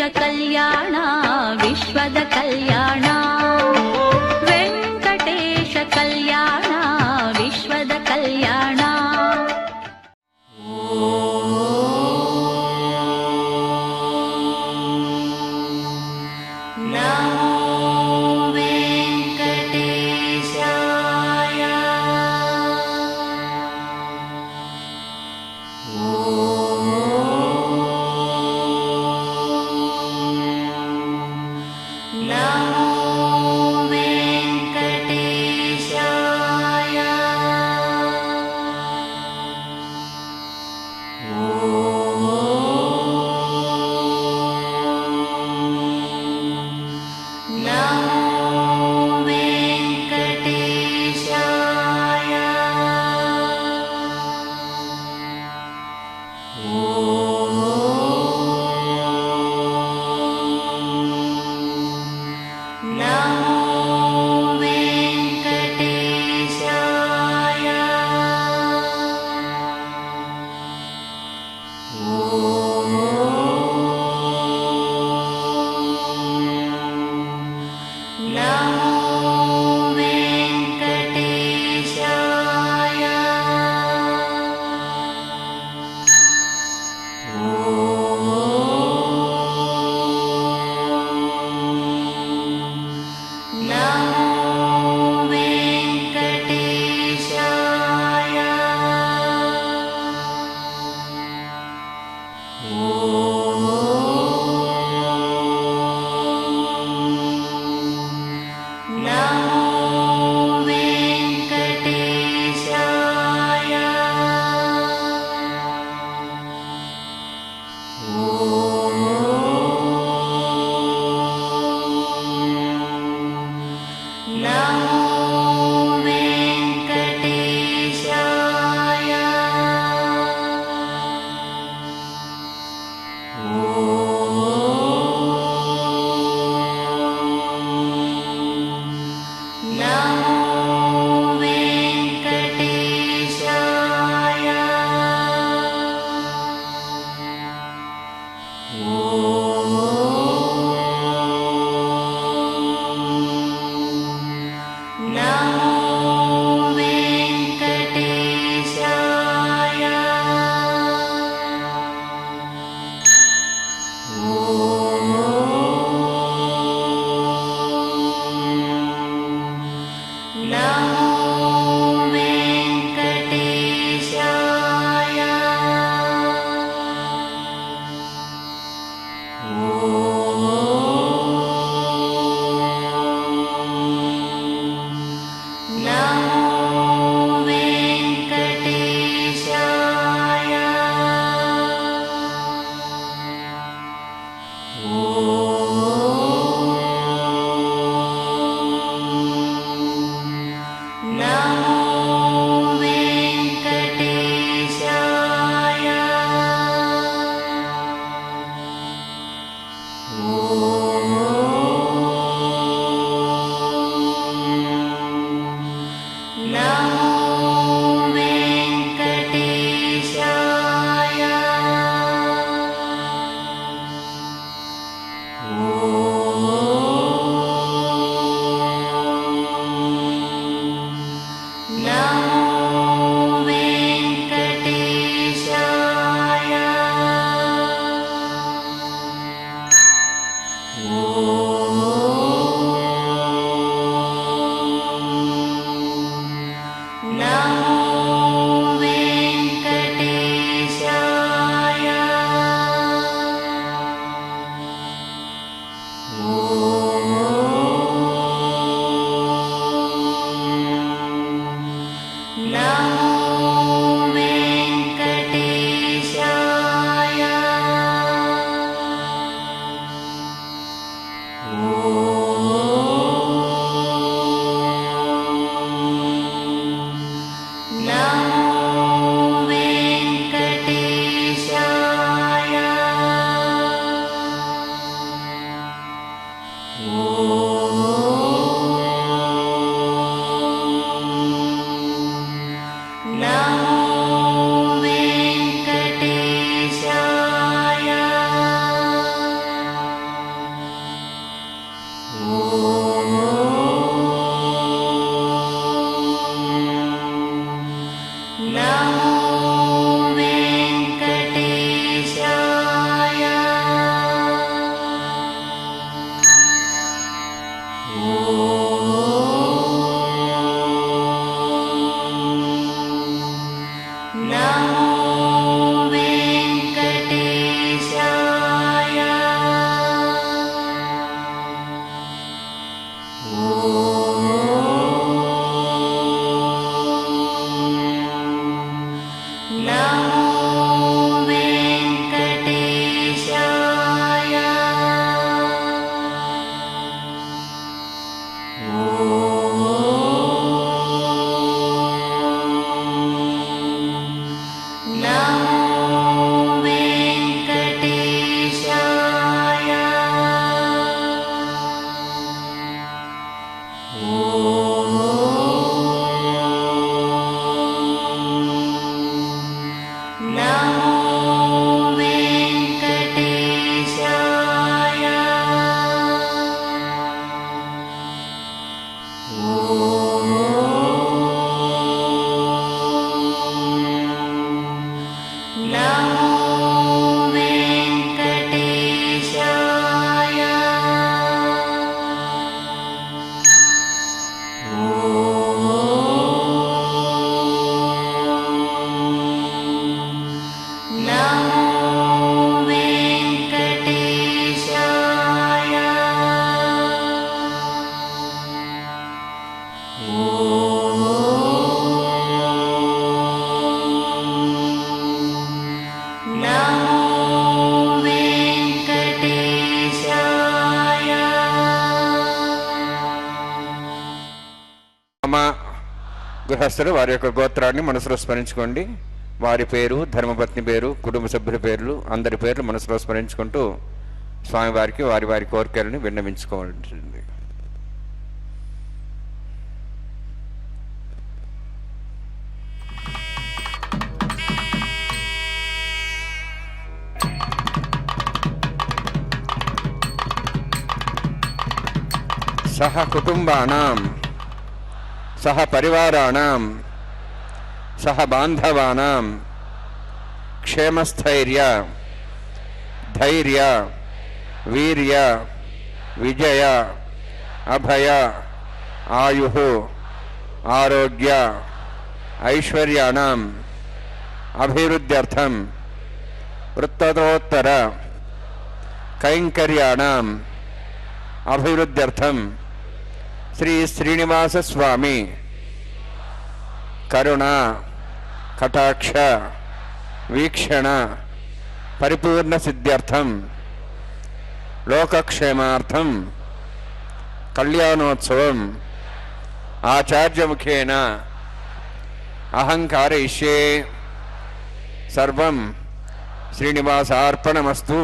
ಕಲ್ಯಾಣ ವಿಶ್ವದ ಕಲ್ಯಾಣ ವೆಂಕಟೇಶ ಕಲ್ಯಾಣ ವಿಶ್ವದ ಕಲ್ಯಾಣ. గృహస్థులు వారి యొక్క గోత్రాన్ని మనసులో స్మరించుకోండి. వారి పేరు, ధర్మపత్ని పేరు, కుటుంబ సభ్యుల పేర్లు, అందరి పేర్లు మనసులో స్మరించుకుంటూ స్వామివారికి వారి వారి కోరికలను విన్నవించుకోవాల్సింది. సహ కుటుంబానాం సహ పరివారాణం సహ బాంధవానాం క్షేమస్థైర్య ధైర్య వీర్య విజయ అభయ ఆయు ఆరోగ్య ఐశ్వర్యాణం అభివృద్ధ్యర్థం వృత్తతోత్తర కైంకర్యాణం అభివృద్ధ్యర్థం శ్రీ శ్రీనివాస స్వామి కరుణ కటాక్ష వీక్షణ పరిపూర్ణ సిద్ధ్యర్థం లోకక్షేమార్థం కళ్యాణోత్సవం ఆచార్యముఖేన అహం कारयिष्ये సర్వం శ్రీనివాసార్పణమస్తు.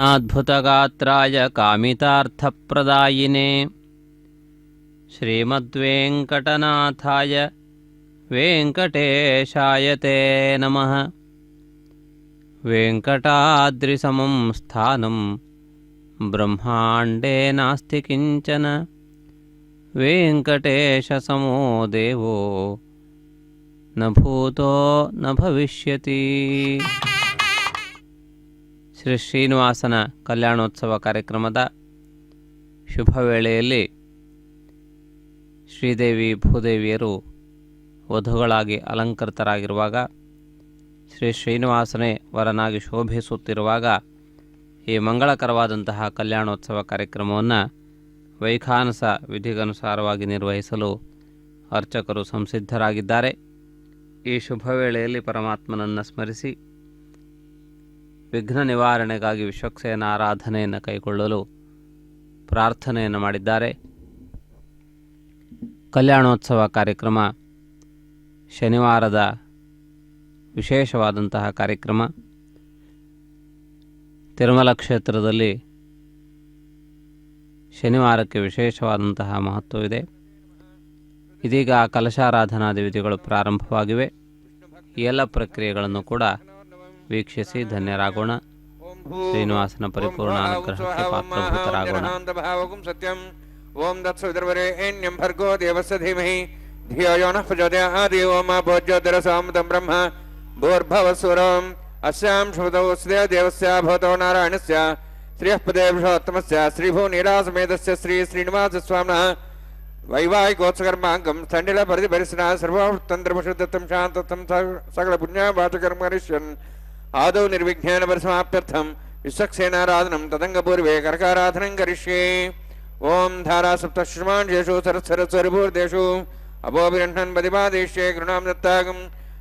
అద్భుతగాత్రాయ కామితార్థప్రదాయినే శ్రీమద్వేంకటనాథాయ వెంకటేశాయ తే నమః. వెంకటాద్రిసమం స్థానం బ్రహ్మాండే నాస్తి కించన వెంకటేశసమో దేవో న భూతో న భవిష్యతి. ಶ್ರೀ ಶ್ರೀನಿವಾಸನ ಕಲ್ಯಾಣೋತ್ಸವ ಕಾರ್ಯಕ್ರಮದ ಶುಭ ವೇಳೆಯಲ್ಲಿ ಶ್ರೀದೇವಿ ಭೂದೇವಿಯರು ವಧುಗಳಾಗಿ ಅಲಂಕೃತರಾಗಿರುವಾಗ, ಶ್ರೀ ಶ್ರೀನಿವಾಸನೇ ವರನಾಗಿ ಶೋಭಿಸುತ್ತಿರುವಾಗ ಈ ಮಂಗಳಕರವಾದಂತಹ ಕಲ್ಯಾಣೋತ್ಸವ ಕಾರ್ಯಕ್ರಮವನ್ನು ವೈಖಾನಸ ವಿಧಿಗನುಸಾರವಾಗಿ ನಿರ್ವಹಿಸಲು ಅರ್ಚಕರು ಸಂಸಿದ್ಧರಾಗಿದ್ದಾರೆ. ಈ ಶುಭ ವೇಳೆಯಲ್ಲಿ ಪರಮಾತ್ಮನನ್ನು ಸ್ಮರಿಸಿ ವಿಘ್ನ ನಿವಾರಣೆಗಾಗಿ ವಿಶ್ವಕ್ಸೇನ ಆರಾಧನೆಯನ್ನು ಕೈಗೊಳ್ಳಲು ಪ್ರಾರ್ಥನೆಯನ್ನು ಮಾಡಿದ್ದಾರೆ. ಕಲ್ಯಾಣೋತ್ಸವ ಕಾರ್ಯಕ್ರಮ ಶನಿವಾರದ ವಿಶೇಷವಾದಂತಹ ಕಾರ್ಯಕ್ರಮ. ತಿರುಮಲ ಕ್ಷೇತ್ರದಲ್ಲಿ ಶನಿವಾರಕ್ಕೆ ವಿಶೇಷವಾದಂತಹ ಮಹತ್ವವಿದೆ. ಇದೀಗ ಕಲಶಾರಾಧನಾದಿ ವಿಧಿಗಳು ಪ್ರಾರಂಭವಾಗಿವೆ. ಈ ಎಲ್ಲ ಪ್ರಕ್ರಿಯೆಗಳನ್ನು ಕೂಡ ವೀಕ್ಷಿಸಿ ಧನ್ಯರಾಗೋಣ. ಶ್ರೀನಿವಾಸನ ಪರಿಪೂರ್ಣ ಅನುಗ್ರಹಕ್ಕೆ ಪಾತ್ರಭೂತರಾಗೋಣ. ಸತ್ಯಂ ಓಂ ದತ್ಸವಿತರ್ವರೇಣ್ಯಂ ಭರ್ಗೋ ದೇವಸ್ಯ ಧೀಮಹಿ ಧಿಯೋ ಯೋ ನಃ ಪ್ರಚೋದಯಾತ್. ಓಂ ಭೋಜ್ಯೋತಿರಸಾಮೃತಂ ಬ್ರಹ್ಮ ಭೂರ್ಭುವಸ್ವರಂ ಅಸ್ಯಾಂ ಶುಭದೋಸ್ಯ ದೇವಸ್ಯ ಭವತೋ ನಾರಾಯಣಸ್ಯ ಶ್ರೀಯಃ ಪದೇ ವಿಷೋತ್ತಮಸ್ಯ ಶ್ರೀಭೂನೀಲಾಸಮೇತಸ್ಯ ಶ್ರೀ ಶ್ರೀನಿವಾಸ ಸ್ವಾಮಿನಃ ವೈವಾಹಿಕೋತ್ಸಕರ್ಮಾಂಗಂ ಸ್ಥಂಡಿಲ ಪರಿಧಿಭರಿಸಿನ ಸರ್ವತಂತ್ರಪಶುದತ್ತಂ ಶಾಂತತ್ವಂ ಸಕಲ ಪುಣ್ಯವಾಚಕರ್ಮ ಕರಿಷ್ಯನ್ ಆದೌ ನಿರ್ವಿಘ್ನೇನ ಪರಿಸಮಾಪ್ಯರ್ಥಂ ವಿಶ್ವಕ್ಸೇನಾರಾಧನಂ ತದಂಗಪೂರ್ವೇ ಕರ್ಕಾರಾಧನಂ ಕರಿಷ್ಯೇ. ಓಂ ಧಾರಾ ಸಪ್ತಶ್ರಮಾಂಶೇಷು ಸರಸ್ವರಸ್ವರಿಭೂರ್ದೇಷು ಅಭೋಭಿಗಂಠನ್ ಬದಿಪಾದೇಶ್ಯೇ ಗೃಣಾಂ ದತ್ತಾಗಂ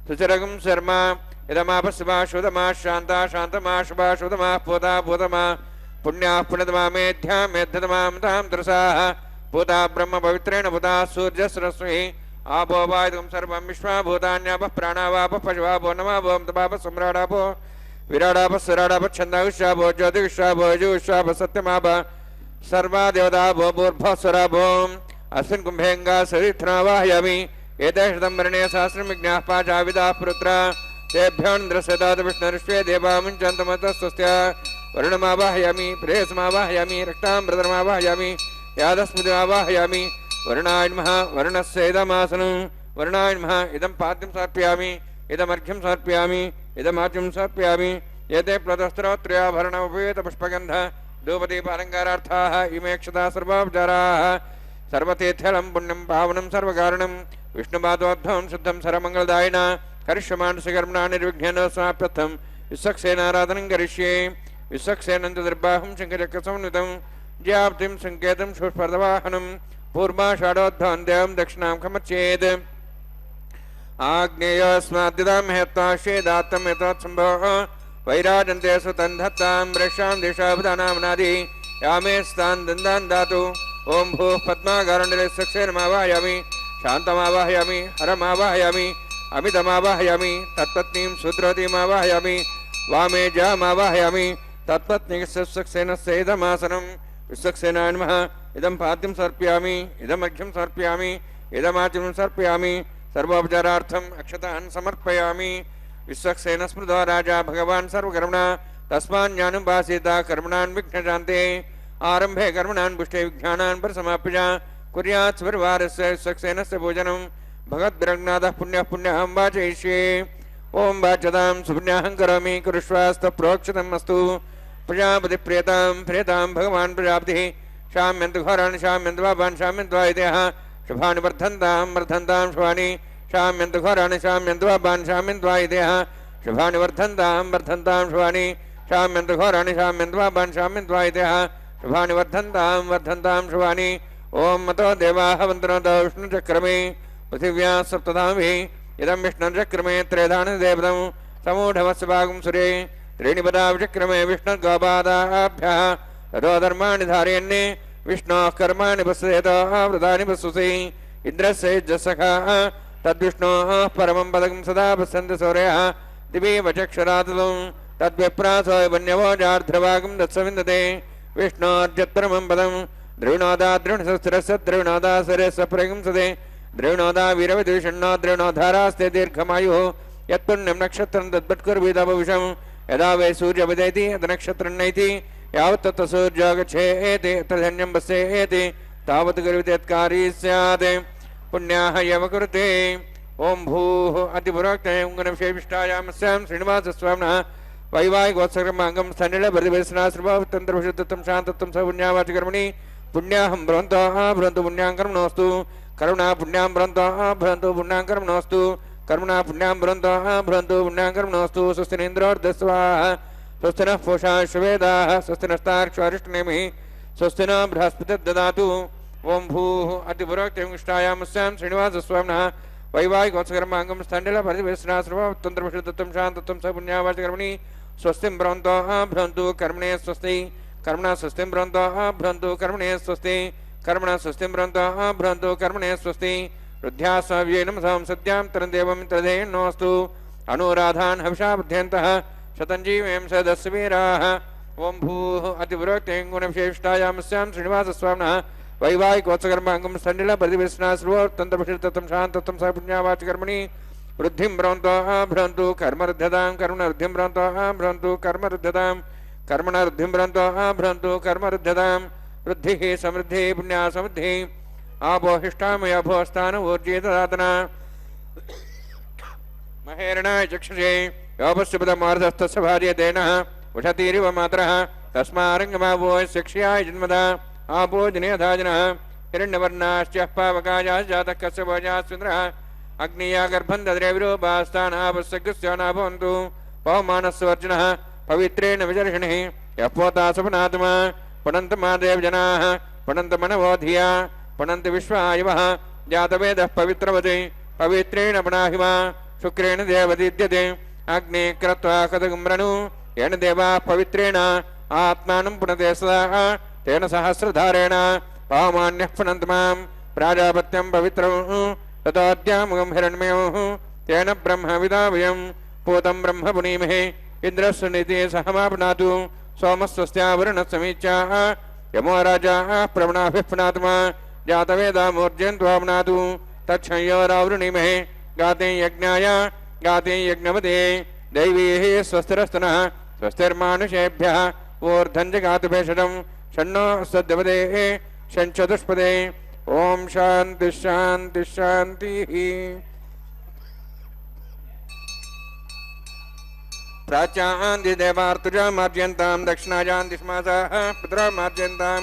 ಸುಚರಗಂ ಶರ್ಮ ಇದಮಾಪಸ್ವಾ ಶುಧಮಾ ಶಾಂತಾ ಶಾಂತಮಾ ಶುಭಾ ಶುಧಮಾ ಪೂತಾ ಪೂತಮಾ ಪುಣ್ಯಾ ಪುಣ್ಯತಮಾ ಮೇಧ್ಯಾ ಮೇಧ್ಯತಮಾಂ ತಾಂ ತ್ರಸಾಃ ಭೂತಾ ಬ್ರಹ್ಮ ಪವಿತ್ರೇಣ ಭೂತಾ ಸೂರ್ಯಸ್ರಸ್ಮಿ ಆಪೋ ವಾಯುಂ ಸರ್ವಂ ವಿಶ್ವಭೂತಾನ್ಯಾಪ ಪ್ರಾಣಾವಾಪ ಪಶುವಾಪೋ ನಮಾಪೋ ತಪಾಪ ಸಮ್ರಾಡಾಪೋ ವಿರಾಡಾಪ ಸುರಾಡಾಪ ಛಂದಾವಿಶ್ವಾಪೋ ಜ್ಯೋತಿವಿಶ್ವಾಪೋ ಯಜುವಿಶ್ವಾಪ ಸತ್ಯಮಾಪ ಸರ್ವಾ ದೇವತಾಪೋ ಭೂರ್ಭಸ್ವರಾಪೋ ಅಸ್ಮಿನ್ ಕುಂಭೇಂಗಾ ಸರಿಥ್ನಾವಾಹಯಾಮಿ ಏತೇಷದಂ ವರ್ಣೇ ಸಹಸ್ರಂ ವಿಜ್ಞಾಃ ಪಾಚಾವಿದಾಃ ಪುತ್ರ तेभ्योन्द्रस्यदात विष्णुर्ष्वे देवामुञ्चन्तमतस्वस्य वर्णमावाहयामि प्रेयसमावाहयामि रक्ताम्बरधरमावाहयामि यादस्मृतिमावाहयामि वर्णाय नमः वर्णस्य इदमासनं वर्णाय नमः इदं पाद्यं समर्पयामि इदमर्घ्यं समर्पयामि इदमाच्यं समर्पयामि एते प्लतस्त्रोत्रयाभरणमुपेतपुष्पगन्ध धूपदीपालङ्कारार्थाः इमे क्षता सर्वोपचाराः सर्वतीर्थलं पुण्यं पावनं सर्वकारणं विष्णुपादोद्भवं शुद्धं सर्वमङ्गलदायिना करिष्यमानसकर्मणा निर्विघ्नेन समाप्यर्थं विश्वक्सेनाराधनं करिष्ये. विश्वक्सेनं च दुर्बाहुं शङ्खचक्रसमन्वितं ज्याप्तिं सङ्केतं सुस्पर्धवाहनं पूर्वाषाढोद्भवं देवं दक्षिणां खमच्चेत्. आग्नेयोऽस्माद्यतां हेत्वाश्वेदात्तं यथोत्सम्भवः वैराजन्ते सुतं धत्तां वृक्षां देशाभूतानामनादि यामे स्थान दन्दान् दातु ओम भूः पद्मागारण्डलस्यक्षेरमावाहयामि शान्तमावाहयामि हरमावाहयामि अमितमावाहयामि तत्पत्नीं सुद्रवतीमावाहयामि वामे जामावाहयामि तत्पत्नीक्षसेनस्य इदमासनं विश्वक्सेनाय नमः इदं पाद्यं समर्पयामि इदमर्घ्यं समर्पयामि इदमाचमनं समर्पयामि सर्वोपचारार्थम् अक्षतान् समर्पयामि विश्वक्सेन स्मृतो राजा भगवान् सर्वकर्मणा तस्मान्यानुपासीता कर्मणान् विघ्नशान्ते आरम्भे कर्मणान् पुष्टे विघ्नानान् परसमाप्य कुर्यात् स्वरिवारस्य विश्वक्सेनस्य पूजनं भगवद्विरग्नादः पुण्यः पुण्यहं वाचयिष्ये ओं वाचतां सुपुण्याहं करोमि कुरुष्वास्तु प्रोक्षितम् अस्तु प्रजापतिप्रियतां प्रियतां भगवान् प्रजापतिः शाम्यन्तु घोराणि शाम्यन्तु पापान् शाम्यन्तु आयुधेः शुभानि वर्धन्तां शुभानि शाम्यन्तु घोराणि शाम्यन्तु पापान् शाम्यन्तु आयुधेः शुभानि वर्धन्तां शुभानि शाम्यन्तु घोराणि शाम्यन्तु पापान् शाम्यन्तु आयुधेः शुभानि वर्धन्तां शुभानि ओं मतो देवाः वन्दनोतो विष्णुचक्रमे पृथिव्या सप्तधाभिः इदं विष्णुचक्रमे त्रयधानदेवतं समूढमस्य भागं सुरे त्रीणि पदाविचक्रमे विष्णुर्गोपादाभ्यः ततो धर्माणि धारयन्ने विष्णोः कर्माणि पश्येतः व्रतानि पश्यसि इन्द्रस्य यज्ञसखः तद्विष्णोः परमं पदकं सदा पश्यन्ति सौर्यः दिवि वचक्षरातुलं तद्विप्रासो वन्यवो जार्ध्रभागं दत्सविन्दते विष्णोर्यत्परमं पदं द्रविणोदा द्रविणसस्तिरस्य द्रविणोदा सरस्य प्रगंसते द्रविणोदा वीरविद्विषण्णो द्रविणोधारास्ते दीर्घमायुः यत्पुण्यं नक्षत्रं तद्वत्कुर्वीदभविषं यदा वै सूर्यविदयति यत् नक्षत्रं नैति यावत् तत्र सूर्यो गच्छेति तद्धन्यं पश्येति तावत् गर्वितेत्कारी स्यात् पुण्याः यव कुरुते ओं भूः अतिपुरोक्ते उङ्गनविशेषिष्टायामस्यां श्रीनिवासस्वामिनः वैवाहिकोत्सक्रमाङ्गं स्थनिलपरिवेशनाश्रभावतन्त्रविशुद्धत्वं शान्तत्वं स पुण्यावाचकर्मणि पुण्याहं भ्रवन्तः भ्रवन्तु पुण्यां कर्मणोऽस्तु करुणा पुण्यां भ्रवन्तः भ्रवन्तु पुण्यां कर्मणोऽस्तु कर्मणा पुण्यां भ्रवन्तः भ्रवन्तु पुण्यां कर्मणोऽस्तु स्वस्तिनेन्द्रोर्दस्वाः स्वस्ति नः पूषा श्वेदाः स्वस्ति नस्तार्क्ष्वारिष्टनेमिः स्वस्ति न बृहस्पतिर्ददातु ओं भूः अतिपुरोक्तैष्टायामस्यां श्रीनिवासस्वामिनः वैवाहिकोत्सकर्माङ्गं स्थण्डिलपरिवेशनाश्रभावतन्त्रविशुद्धत्वं शान्तत्वं स पुण्यावाचकर्मणि स्वस्तिं भ्रवन्तः भ्रवन्तु कर्मणे स्वस्ति कर्मणा स्वस्तिं भ्रवन्तः भ्रवन्तु कर्मणे स्वस्ति कर्मणा स्वस्तिं भ्रवन्तः भ्रवन्तु कर्मणे स्वस्ति वृद्ध्या सव्येन सद्यां तरन्देवं तदेन्नोऽस्तु अनुराधान् हविषा बुध्यन्तः शतञ्जीवें सदस्य वीराः ओं भूः अतिपुरोक्तेङ्गुणविशेषिष्टायामस्यां श्रीनिवासस्वामिनः वैवाहिकोत्सकर्माङ्गं स्थण्डिलपरिवेशनाश्रवोत्तन्त्रविशुद्धत्वं शान्तत्वं स पुण्यावाचकर्मणि वृद्धिं भ्रवन्तः भ्रवन्तु कर्मरुद्धतां कर्मणवृद्धिं भ्रवन्तः भ्रवन्तु कर्मरुद्धतां कर्मणवृद्धिं भ्रवन्तः भ्रवन्तु कर्मरुद्धतां वृद्धिः समृद्धिः पुण्या समृद्धिः आपोहिष्टामय भोस्थानूर्जे ददातना महेरणाय चक्षुषे योपस्यपदमार्धस्तस्य भार्यतेनः उषतीरिव मातरः तस्मारङ्गमावो शिक्ष्याय जन्मदा आपो जनेधाजनः हिरण्यवर्णाश्च पावकायाश्च जातः कस्य भोजास्विन्द्रः अग्निया गर्भं दद्रे विरूपास्तानापस्यग्रस्य न भवन्तु पवमानस्वर्जनः पवित्रेण विजर्षणिः यः पोता सपनात्मा पुनन्तमादेव जनाः पुनन्तमनवो धिया पुनन्त विश्वायवः जातवेदः पवित्रवते पवित्रेण पुनाहिमा शुक्रेण देवदीद्यते अग्ने कृत्वा कदगुम्रणु येन देवाः पवित्रेण आत्मानं पुनते सदा तेन सहस्रधारेण पावमान्यः पुनन्तमां प्राजापत्यं पवित्रं ततोऽद्यामुगं हिरण्मयोः तेन ब्रह्मविदावयं पूतं ब्रह्म पुनीमहे इन्द्रस्य नीतिः सहमापनातु सोमस्वस्यावरुणसमीच्याः यमो राजाः प्रवणाभिः पुनात्मा जातवेदामूर्जयन्त्वापनातु तच्छंयोरावृणीमहे गाते यज्ञाय गाते यज्ञवते दैवीः स्वस्तिरस्तनः स्वस्तिर्मानुषेभ्यः ऊर्ध्वं जगातु भेषजं षण्णो सद्यपदेः षण्चतुष्पदे ओं शान्तिः शान्तिः शान्तिः प्राच्यान्दिदेवार्तुजा मार्जयन्तां दक्षिणायां दिश्मासाः पितरा मार्जयन्तां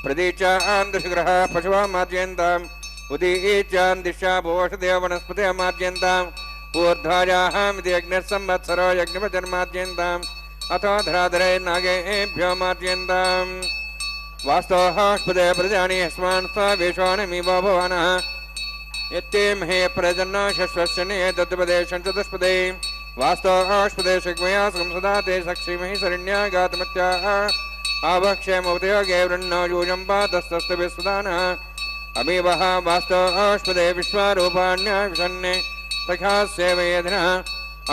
प्रदीचां दुष्ग्रह पशुवा मार्जयन्ताम् उदीचां दिशा भोषदेव वनस्पतयः मार्जयन्ताम् ऊर्ध्वायामिति यज्ञसंवत्सरो यज्ञपतिर्मार्जयन्ताम् अथो धराधरे नागेभ्यो मार्जयन्ताम् वास्तोःस्पदे प्रजानि यस्मान् स्वावेशोऽनमिव भवानः यत्ते महे प्रजन्नो शश्वस्य नेतद्पदे षण्चतुष्पदे वास्तोःस्पदे शग्मया संसदा ते सक्षिमहि शरण्या गातमत्याः आवक्षेमोदयोगे वृन्नो यूयं पातस्तस्तु विस्वदानः अमीवः वास्तवस्पदे विश्वारूपाण्या विषन्ने सखास्येवेदिनः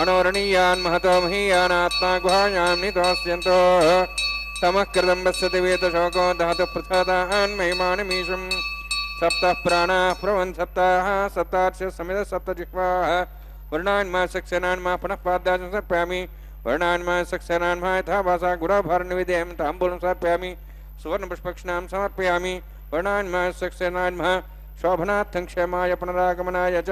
अणोरणीयान् महतो महीयानात्मा गुहायां नितोऽस्यन्तो तमः कृतं वस्यति वेतशोको धातुः प्रसादान् महिमानमीशं सप्तः प्राणाः प्रवन् सप्ताः सप्तार्च्य समित सप्तजिह्वाः वर्णान्मा सक्सेनान्मा पुनः पाद्याचं सर्पयामि वर्णान्मा सक्सेनान्मा यथा वासा गुराभरणविधेयं ताम्बूलं समर्पयामि सुवर्णपुष्पक्षणां समर्पयामि वर्णान्मा सक्सेनान्मा शोभनार्थं क्षेमाय पुनरागमनाय च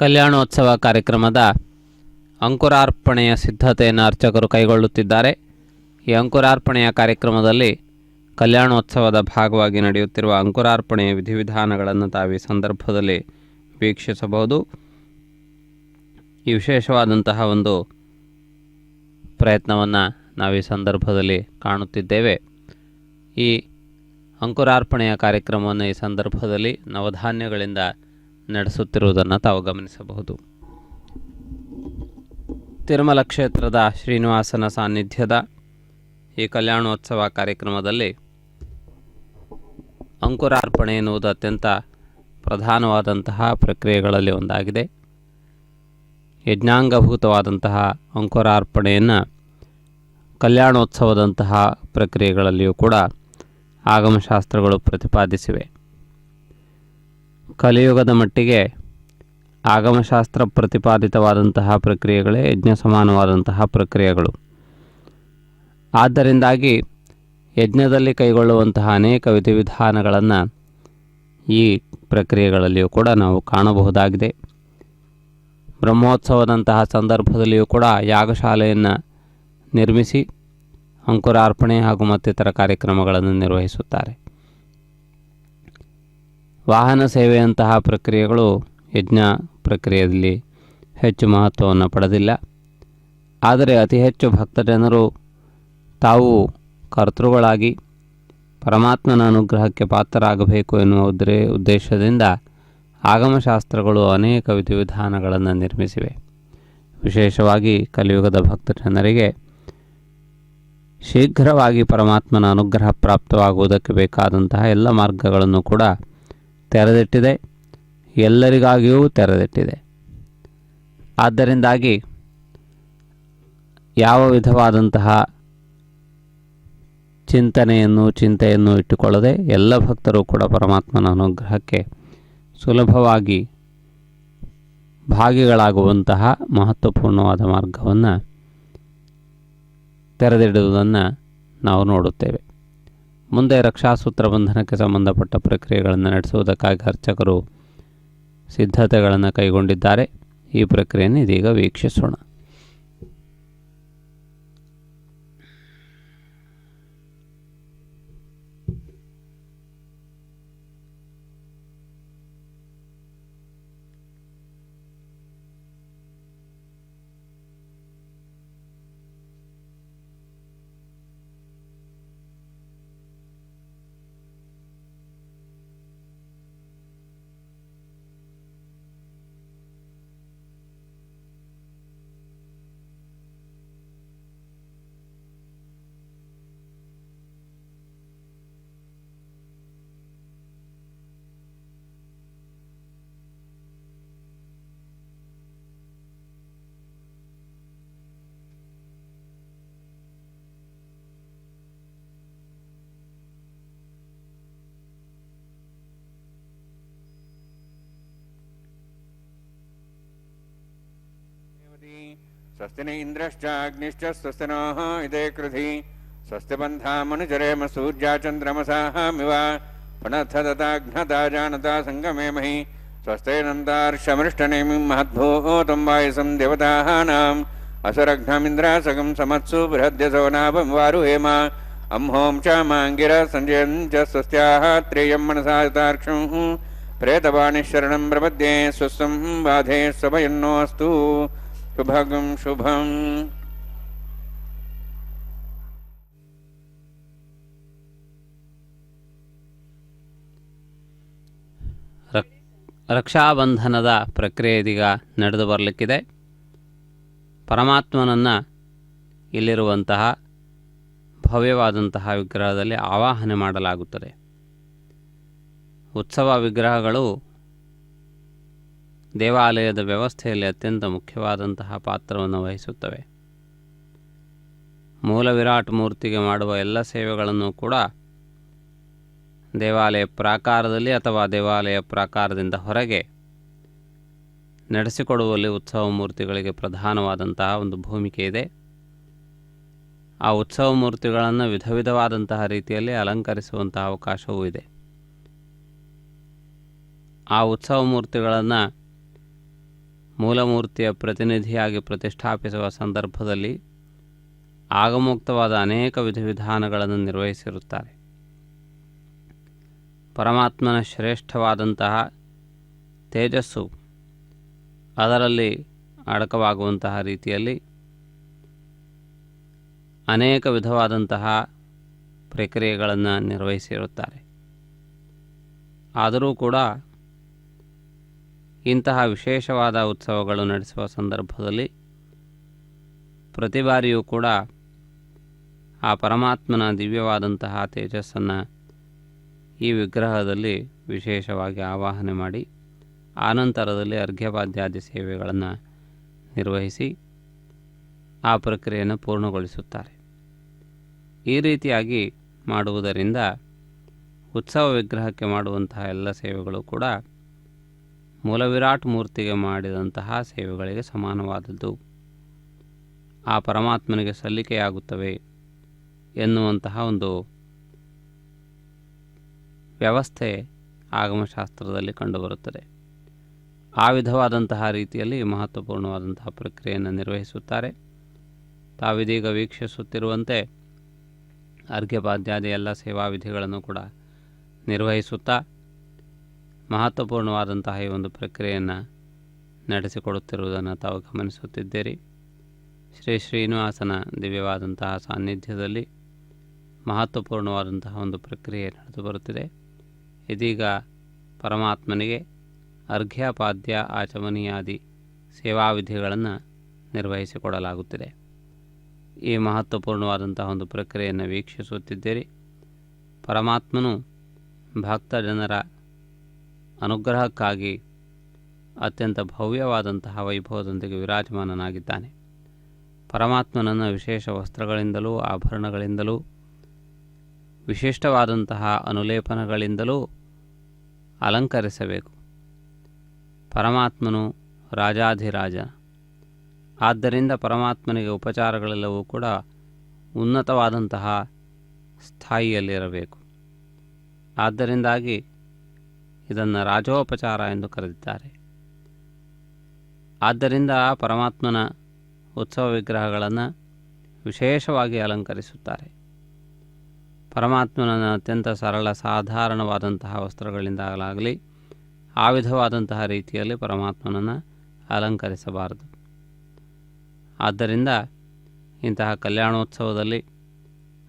ಕಲ್ಯಾಣೋತ್ಸವ ಕಾರ್ಯಕ್ರಮದ ಅಂಕುರಾರ್ಪಣೆಯ ಸಿದ್ಧತೆಯನ್ನು ಅರ್ಚಕರು ಕೈಗೊಳ್ಳುತ್ತಿದ್ದಾರೆ. ಈ ಅಂಕುರಾರ್ಪಣೆಯ ಕಾರ್ಯಕ್ರಮದಲ್ಲಿ ಕಲ್ಯಾಣೋತ್ಸವದ ಭಾಗವಾಗಿ ನಡೆಯುತ್ತಿರುವ ಅಂಕುರಾರ್ಪಣೆಯ ವಿಧಿವಿಧಾನಗಳನ್ನು ತಾವು ಈ ಸಂದರ್ಭದಲ್ಲಿ ವೀಕ್ಷಿಸಬಹುದು. ಈ ವಿಶೇಷವಾದಂತಹ ಒಂದು ಪ್ರಯತ್ನವನ್ನು ನಾವು ಈ ಸಂದರ್ಭದಲ್ಲಿ ಕಾಣುತ್ತಿದ್ದೇವೆ. ಈ ಅಂಕುರಾರ್ಪಣೆಯ ಕಾರ್ಯಕ್ರಮವನ್ನು ಈ ಸಂದರ್ಭದಲ್ಲಿ ನವಧಾನ್ಯಗಳಿಂದ ನಡೆಸುತ್ತಿರುವುದನ್ನು ತಾವು ಗಮನಿಸಬಹುದು. ತಿರುಮಲ ಕ್ಷೇತ್ರದ ಶ್ರೀನಿವಾಸನ ಸಾನ್ನಿಧ್ಯದ ಈ ಕಲ್ಯಾಣೋತ್ಸವ ಕಾರ್ಯಕ್ರಮದಲ್ಲಿ ಅಂಕುರಾರ್ಪಣೆ ಎನ್ನುವುದು ಅತ್ಯಂತ ಪ್ರಧಾನವಾದಂತಹ ಪ್ರಕ್ರಿಯೆಗಳಲ್ಲಿ ಒಂದಾಗಿದೆ. ಯಜ್ಞಾಂಗಭೂತವಾದಂತಹ ಅಂಕುರಾರ್ಪಣೆಯನ್ನು ಕಲ್ಯಾಣೋತ್ಸವದಂತಹ ಪ್ರಕ್ರಿಯೆಗಳಲ್ಲಿಯೂ ಕೂಡ ಆಗಮಶಾಸ್ತ್ರಗಳು ಪ್ರತಿಪಾದಿಸಿವೆ. ಕಲಿಯುಗದ ಮಟ್ಟಿಗೆ ಆಗಮಶಾಸ್ತ್ರ ಪ್ರತಿಪಾದಿತವಾದಂತಹ ಪ್ರಕ್ರಿಯೆಗಳೇ ಯಜ್ಞ ಸಮಾನವಾದಂತಹ ಪ್ರಕ್ರಿಯೆಗಳು. ಆದ್ದರಿಂದಾಗಿ ಯಜ್ಞದಲ್ಲಿ ಕೈಗೊಳ್ಳುವಂತಹ ಅನೇಕ ವಿಧಿವಿಧಾನಗಳನ್ನು ಈ ಪ್ರಕ್ರಿಯೆಗಳಲ್ಲಿಯೂ ಕೂಡ ನಾವು ಕಾಣಬಹುದಾಗಿದೆ. ಬ್ರಹ್ಮೋತ್ಸವದಂತಹ ಸಂದರ್ಭದಲ್ಲಿಯೂ ಕೂಡ ಯಾಗಶಾಲೆಯನ್ನು ನಿರ್ಮಿಸಿ ಅಂಕುರಾರ್ಪಣೆ ಹಾಗೂ ಮತ್ತಿತರ ಕಾರ್ಯಕ್ರಮಗಳನ್ನು ನಿರ್ವಹಿಸುತ್ತಾರೆ. ವಾಹನ ಸೇವೆಯಂತಹ ಪ್ರಕ್ರಿಯೆಗಳು ಯಜ್ಞ ಪ್ರಕ್ರಿಯೆಯಲ್ಲಿ ಹೆಚ್ಚು ಮಹತ್ವವನ್ನು ಪಡೆದಿಲ್ಲ. ಆದರೆ ಅತಿ ಹೆಚ್ಚು ಭಕ್ತಜನರು ತಾವು ಕರ್ತೃಗಳಾಗಿ ಪರಮಾತ್ಮನ ಅನುಗ್ರಹಕ್ಕೆ ಪಾತ್ರರಾಗಬೇಕು ಎನ್ನುವ ಉದ್ದೇಶದಿಂದ ಆಗಮಶಾಸ್ತ್ರಗಳು ಅನೇಕ ವಿಧಿವಿಧಾನಗಳನ್ನು ನಿರ್ಮಿಸಿವೆ. ವಿಶೇಷವಾಗಿ ಕಲಿಯುಗದ ಭಕ್ತಜನರಿಗೆ ಶೀಘ್ರವಾಗಿ ಪರಮಾತ್ಮನ ಅನುಗ್ರಹ ಪ್ರಾಪ್ತವಾಗುವುದಕ್ಕೆ ಬೇಕಾದಂತಹ ಎಲ್ಲ ಮಾರ್ಗಗಳನ್ನು ಕೂಡ ತೆರೆದಿಟ್ಟಿದೆ, ಎಲ್ಲರಿಗಾಗಿಯೂ ತೆರೆದಿಟ್ಟಿದೆ. ಆದ್ದರಿಂದಾಗಿ ಯಾವ ವಿಧವಾದಂತಹ ಚಿಂತೆಯನ್ನು ಇಟ್ಟುಕೊಳ್ಳದೆ ಎಲ್ಲ ಭಕ್ತರು ಕೂಡ ಪರಮಾತ್ಮನ ಅನುಗ್ರಹಕ್ಕೆ ಸುಲಭವಾಗಿ ಭಾಗಿಗಳಾಗುವಂತಹ ಮಹತ್ವಪೂರ್ಣವಾದ ಮಾರ್ಗವನ್ನು ತೆರೆದಿಡುವುದನ್ನು ನಾವು ನೋಡುತ್ತೇವೆ. ಮುಂದೆ ರಕ್ಷಾಸೂತ್ರ ಬಂಧನಕ್ಕೆ ಸಂಬಂಧಪಟ್ಟ ಪ್ರಕ್ರಿಯೆಗಳನ್ನು ನಡೆಸುವುದಕ್ಕಾಗಿ ಅರ್ಚಕರು ಸಿದ್ಧತೆಗಳನ್ನು ಕೈಗೊಂಡಿದ್ದಾರೆ. ಈ ಪ್ರಕ್ರಿಯೆಯನ್ನು ಇದೀಗ ವೀಕ್ಷಿಸೋಣ. स्वस्ति न इंद्रश्चाग्निश्च स्वस्ति नः इदे कृधि स्वस्ति बन्धामनुचरेम सूर्या चन्द्रमसामिव पुनः जानता संगमे महि स्वस्ते नन्दार्षमृष्टनेमिं महद्भूतं वायुसं देवतानाम् असुरघ्नमिन्द्रासगं समत्सु बृहद्यसो नाभं वारुहेम अम्हों च माङ्गिर सञ्जयं च स्वस्त्याः त्रेयं मनसा तार्क्षं ಪ್ರೇತವಾಣಿ ಶರಣಂ ಪ್ರಪದ್ಯೆ ಸ್ವಸ್ಸಂ ಬಾಧೆ ಸ್ವಭಯನ್ನೋಸ್ತು ಶುಭಗಂ ಶುಭಂ. ರಕ್ಷಾಬಂಧನದ ಪ್ರಕ್ರಿಯೆ ಇದೀಗ ನಡೆದು ಬರಲಿಕ್ಕಿದೆ. ಪರಮಾತ್ಮನನ್ನು ಇಲ್ಲಿರುವಂತಹ ಭವ್ಯವಾದಂತಹ ವಿಗ್ರಹದಲ್ಲಿ ಆವಾಹನೆ ಮಾಡಲಾಗುತ್ತದೆ. ಉತ್ಸವ ವಿಗ್ರಹಗಳು ದೇವಾಲಯದ ವ್ಯವಸ್ಥೆಯಲ್ಲಿ ಅತ್ಯಂತ ಮುಖ್ಯವಾದಂತಹ ಪಾತ್ರವನ್ನು ವಹಿಸುತ್ತವೆ. ಮೂಲ ವಿರಾಟ್ ಮೂರ್ತಿಗೆ ಮಾಡುವ ಎಲ್ಲ ಸೇವೆಗಳನ್ನು ಕೂಡ ದೇವಾಲಯ ಪ್ರಾಕಾರದಲ್ಲಿ ಅಥವಾ ದೇವಾಲಯ ಪ್ರಾಕಾರದಿಂದ ಹೊರಗೆ ನಡೆಸಿಕೊಡುವಲ್ಲಿ ಉತ್ಸವ ಮೂರ್ತಿಗಳಿಗೆ ಪ್ರಧಾನವಾದಂತಹ ಒಂದು ಭೂಮಿಕೆ ಇದೆ. ಆ ಉತ್ಸವ ಮೂರ್ತಿಗಳನ್ನು ವಿಧ ವಿಧವಾದಂತಹ ರೀತಿಯಲ್ಲಿ ಅಲಂಕರಿಸುವಂತಹ ಅವಕಾಶವೂ ಇದೆ. ಆ ಉತ್ಸವ ಮೂರ್ತಿಗಳನ್ನು ಮೂಲಮೂರ್ತಿಯ ಪ್ರತಿನಿಧಿಯಾಗಿ ಪ್ರತಿಷ್ಠಾಪಿಸುವ ಸಂದರ್ಭದಲ್ಲಿ ಆಗಮೋಕ್ತವಾದ ಅನೇಕ ವಿಧಿವಿಧಾನಗಳನ್ನು ನಿರ್ವಹಿಸಿರುತ್ತಾರೆ. ಪರಮಾತ್ಮನ ಶ್ರೇಷ್ಠವಾದಂತಹ ತೇಜಸ್ಸು ಅದರಲ್ಲಿ ಅಡಕವಾಗುವಂತಹ ರೀತಿಯಲ್ಲಿ ಅನೇಕ ವಿಧವಾದಂತಹ ಪ್ರಕ್ರಿಯೆಗಳನ್ನು ನಿರ್ವಹಿಸಿರುತ್ತಾರೆ. ಆದರೂ ಕೂಡ ಇಂತಹ ವಿಶೇಷವಾದ ಉತ್ಸವಗಳು ನಡೆಸುವ ಸಂದರ್ಭದಲ್ಲಿ ಪ್ರತಿ ಬಾರಿಯೂ ಕೂಡ ಆ ಪರಮಾತ್ಮನ ದಿವ್ಯವಾದಂತಹ ತೇಜಸ್ಸನ್ನು ಈ ವಿಗ್ರಹದಲ್ಲಿ ವಿಶೇಷವಾಗಿ ಆವಾಹನೆ ಮಾಡಿ ಆನಂತರದಲ್ಲಿ ಅರ್ಘ್ಯಪಾದ್ಯಾದಿ ಸೇವೆಗಳನ್ನು ನಿರ್ವಹಿಸಿ ಆ ಪ್ರಕ್ರಿಯೆಯನ್ನು ಪೂರ್ಣಗೊಳಿಸುತ್ತಾರೆ. ಈ ರೀತಿಯಾಗಿ ಮಾಡುವುದರಿಂದ ಉತ್ಸವ ವಿಗ್ರಹಕ್ಕೆ ಮಾಡುವಂತಹ ಎಲ್ಲ ಸೇವೆಗಳು ಕೂಡ ಮೂಲ ವಿರಾಟ್ ಮೂರ್ತಿಗೆ ಮಾಡಿದಂತಹ ಸೇವೆಗಳಿಗೆ ಸಮಾನವಾದದ್ದು, ಆ ಪರಮಾತ್ಮನಿಗೆ ಸಲ್ಲಿಕೆಯಾಗುತ್ತವೆ ಎನ್ನುವಂತಹ ಒಂದು ವ್ಯವಸ್ಥೆ ಆಗಮಶಾಸ್ತ್ರದಲ್ಲಿ ಕಂಡುಬರುತ್ತದೆ. ಆ ವಿಧವಾದಂತಹ ರೀತಿಯಲ್ಲಿ ಮಹತ್ವಪೂರ್ಣವಾದಂತಹ ಪ್ರಕ್ರಿಯೆಯನ್ನು ನಿರ್ವಹಿಸುತ್ತಾರೆ. ತಾವಿದೀಗ ವೀಕ್ಷಿಸುತ್ತಿರುವಂತೆ ಅರ್ಘ್ಯಪಾದ್ಯಾದಿ ಎಲ್ಲ ಸೇವಾ ವಿಧಿಗಳನ್ನು ಕೂಡ ನಿರ್ವಹಿಸುತ್ತಾ ಮಹತ್ವಪೂರ್ಣವಾದಂತಹ ಈ ಒಂದು ಪ್ರಕ್ರಿಯೆಯನ್ನು ನಡೆಸಿಕೊಡುತ್ತಿರುವುದನ್ನು ತಾವು ಗಮನಿಸುತ್ತಿದ್ದೀರಿ. ಶ್ರೀ ಶ್ರೀನಿವಾಸನ ದಿವ್ಯವಾದಂತಹ ಸಾನ್ನಿಧ್ಯದಲ್ಲಿ ಮಹತ್ವಪೂರ್ಣವಾದಂತಹ ಒಂದು ಪ್ರಕ್ರಿಯೆ ನಡೆದು ಬರುತ್ತಿದೆ. ಇದೀಗ ಪರಮಾತ್ಮನಿಗೆ ಅರ್ಘ್ಯಪಾದ್ಯ ಆಚಮನೀಯಾದಿ ಸೇವಾ ವಿಧಿಗಳನ್ನು ನಿರ್ವಹಿಸಿಕೊಡಲಾಗುತ್ತಿದೆ. ಈ ಮಹತ್ವಪೂರ್ಣವಾದಂತಹ ಒಂದು ಪ್ರಕ್ರಿಯೆಯನ್ನು ವೀಕ್ಷಿಸುತ್ತಿದ್ದೀರಿ. ಪರಮಾತ್ಮನು ಭಕ್ತ ಜನರ ಅನುಗ್ರಹಕ್ಕಾಗಿ ಅತ್ಯಂತ ಭವ್ಯವಾದಂತಹ ವೈಭವದೊಂದಿಗೆ ವಿರಾಜಮಾನನಾಗಿದ್ದಾನೆ. ಪರಮಾತ್ಮನನ್ನು ವಿಶೇಷ ವಸ್ತ್ರಗಳಿಂದಲೂ ಆಭರಣಗಳಿಂದಲೂ ವಿಶಿಷ್ಟವಾದಂತಹ ಅನುಲೇಪನಗಳಿಂದಲೂ ಅಲಂಕರಿಸಬೇಕು. ಪರಮಾತ್ಮನು ರಾಜಾಧಿರಾಜ, ಆದ್ದರಿಂದ ಪರಮಾತ್ಮನಿಗೆ ಉಪಚಾರಗಳೆಲ್ಲವೂ ಕೂಡ ಉನ್ನತವಾದಂತಹ ಸ್ಥಾಯಿಯಲ್ಲಿರಬೇಕು. ಆದ್ದರಿಂದಾಗಿ ಇದನ್ನು ರಾಜೋಪಚಾರ ಎಂದು ಕರೆದಿದ್ದಾರೆ. ಆದ್ದರಿಂದ ಪರಮಾತ್ಮನ ಉತ್ಸವ ವಿಗ್ರಹಗಳನ್ನು ವಿಶೇಷವಾಗಿ ಅಲಂಕರಿಸುತ್ತಾರೆ. ಪರಮಾತ್ಮನ ಅತ್ಯಂತ ಸರಳ ಸಾಧಾರಣವಾದಂತಹ ವಸ್ತ್ರಗಳಿಂದಾಗಲಾಗಲಿ ಆ ವಿಧವಾದಂತಹ ರೀತಿಯಲ್ಲಿ ಪರಮಾತ್ಮನನ್ನು ಅಲಂಕರಿಸಬಾರದು. ಆದ್ದರಿಂದ ಇಂತಹ ಕಲ್ಯಾಣೋತ್ಸವದಲ್ಲಿ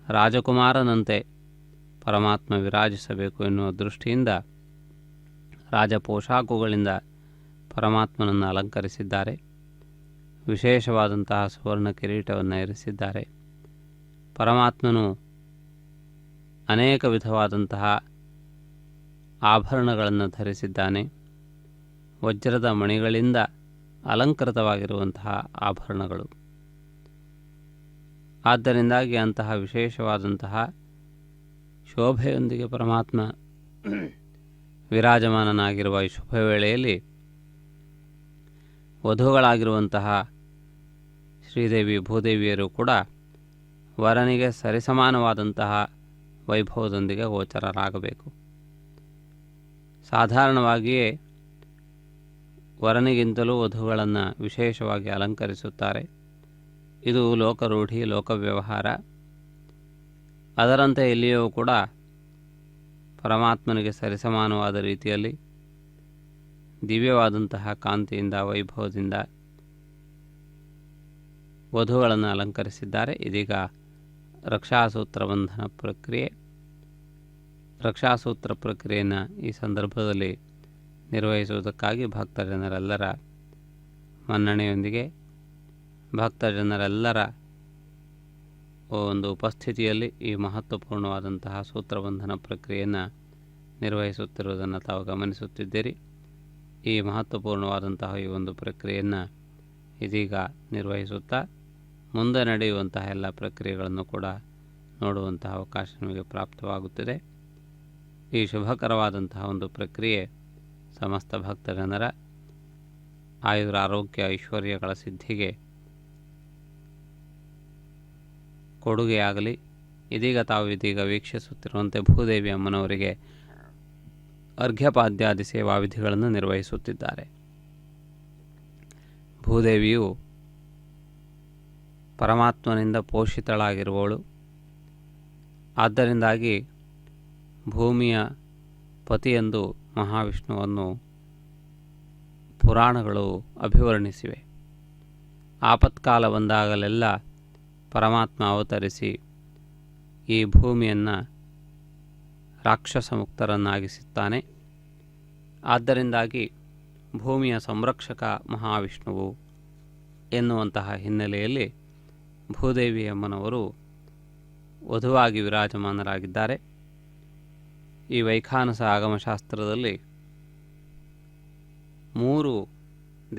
ರಾಜಕುಮಾರನಂತೆ ಪರಮಾತ್ಮ ವಿರಾಜಿಸಬೇಕು ಎನ್ನುವ ದೃಷ್ಟಿಯಿಂದ ರಾಜಪೋಷಾಕುಗಳಿಂದ ಪರಮಾತ್ಮನನ್ನು ಅಲಂಕರಿಸಿದ್ದಾರೆ. ವಿಶೇಷವಾದಂತಹ ಸುವರ್ಣ ಕಿರೀಟವನ್ನು ಇರಿಸಿದ್ದಾರೆ. ಪರಮಾತ್ಮನು ಅನೇಕ ವಿಧವಾದಂತಹ ಆಭರಣಗಳನ್ನು ಧರಿಸಿದ್ದಾನೆ. ವಜ್ರದ ಮಣಿಗಳಿಂದ ಅಲಂಕೃತವಾಗಿರುವಂತಹ ಆಭರಣಗಳು. ಆದ್ದರಿಂದಾಗಿ ಅಂತಹ ವಿಶೇಷವಾದಂತಹ ಶೋಭೆಯೊಂದಿಗೆ ಪರಮಾತ್ಮ ವಿರಾಜಮಾನನಾಗಿರುವ ಈ ಶುಭ ವೇಳೆಯಲ್ಲಿ ವಧುಗಳಾಗಿರುವಂತಹ ಶ್ರೀದೇವಿ ಭೂದೇವಿಯರು ಕೂಡ ವರನಿಗೆ ಸರಿಸಮಾನವಾದಂತಹ ವೈಭವದೊಂದಿಗೆ ಗೋಚರರಾಗಬೇಕು. ಸಾಧಾರಣವಾಗಿಯೇ ವರನಿಗಿಂತಲೂ ವಧುಗಳನ್ನು ವಿಶೇಷವಾಗಿ ಅಲಂಕರಿಸುತ್ತಾರೆ. ಇದು ಲೋಕರೂಢಿ, ಲೋಕವ್ಯವಹಾರ. ಅದರಂತೆ ಇಲ್ಲಿಯೂ ಕೂಡ ಪರಮಾತ್ಮನಿಗೆ ಸರಿಸಮಾನವಾದ ರೀತಿಯಲ್ಲಿ ದಿವ್ಯವಾದಂತಹ ಕಾಂತಿಯಿಂದ ವೈಭವದಿಂದ ವಧುಗಳನ್ನು ಅಲಂಕರಿಸಿದ್ದಾರೆ. ಇದೀಗ ರಕ್ಷಾಸೂತ್ರ ಬಂಧನ ಪ್ರಕ್ರಿಯೆ. ರಕ್ಷಾಸೂತ್ರ ಪ್ರಕ್ರಿಯೆಯನ್ನು ಈ ಸಂದರ್ಭದಲ್ಲಿ ನಿರ್ವಹಿಸುವುದಕ್ಕಾಗಿ ಭಕ್ತಜನರೆಲ್ಲರ ಮನ್ನಣೆಯೊಂದಿಗೆ ಭಕ್ತಜನರೆಲ್ಲರ ಒಂದು ಉಪಸ್ಥಿತಿಯಲ್ಲಿ ಈ ಮಹತ್ವಪೂರ್ಣವಾದಂತಹ ಸೂತ್ರಬಂಧನ ಪ್ರಕ್ರಿಯೆಯನ್ನು ನಿರ್ವಹಿಸುತ್ತಿರುವುದನ್ನು ತಾವು ಗಮನಿಸುತ್ತಿದ್ದೀರಿ. ಈ ಮಹತ್ವಪೂರ್ಣವಾದಂತಹ ಈ ಒಂದು ಪ್ರಕ್ರಿಯೆಯನ್ನು ಇದೀಗ ನಿರ್ವಹಿಸುತ್ತಾ ಮುಂದೆ ನಡೆಯುವಂತಹ ಎಲ್ಲ ಪ್ರಕ್ರಿಯೆಗಳನ್ನು ಕೂಡ ನೋಡುವಂತಹ ಅವಕಾಶ ನಮಗೆ ಪ್ರಾಪ್ತವಾಗುತ್ತಿದೆ. ಈ ಶುಭಕರವಾದಂತಹ ಒಂದು ಪ್ರಕ್ರಿಯೆ ಸಮಸ್ತ ಭಕ್ತಜನರ ಆಯುರಾರೋಗ್ಯ ಐಶ್ವರ್ಯಗಳ ಸಿದ್ಧಿಗೆ ಕೊಡುಗೆಯಾಗಲಿ. ಇದೀಗ ವೀಕ್ಷಿಸುತ್ತಿರುವಂತೆ ಭೂದೇವಿ ಅಮ್ಮನವರಿಗೆ ಅರ್ಘ್ಯಪಾದ್ಯಾದಿ ಸೇವಾ ವಿಧಿಗಳನ್ನು ನಿರ್ವಹಿಸುತ್ತಿದ್ದಾರೆ. ಭೂದೇವಿಯು ಪರಮಾತ್ಮನಿಂದ ಪೋಷಿತಳಾಗಿರುವವಳು. ಆದ್ದರಿಂದಾಗಿ ಭೂಮಿಯ ಪತಿಯೆಂದು ಮಹಾವಿಷ್ಣುವನ್ನು ಪುರಾಣಗಳು ಅಭಿವರ್ಣಿಸಿವೆ. ಆಪತ್ಕಾಲ ಬಂದಾಗಲೆಲ್ಲ ಪರಮಾತ್ಮ ಅವತರಿಸಿ ಈ ಭೂಮಿಯನ್ನು ರಾಕ್ಷಸ ಮುಕ್ತರನ್ನಾಗಿಸುತ್ತಾನೆ. ಆದ್ದರಿಂದಾಗಿ ಭೂಮಿಯ ಸಂರಕ್ಷಕ ಮಹಾವಿಷ್ಣುವು ಎನ್ನುವಂತಹ ಹಿನ್ನೆಲೆಯಲ್ಲಿ ಭೂದೇವಿ ಅಮ್ಮನವರು ವಧುವಾಗಿ ವಿರಾಜಮಾನರಾಗಿದ್ದಾರೆ. ಈ ವೈಖಾನಸ ಆಗಮಶಾಸ್ತ್ರದಲ್ಲಿ 3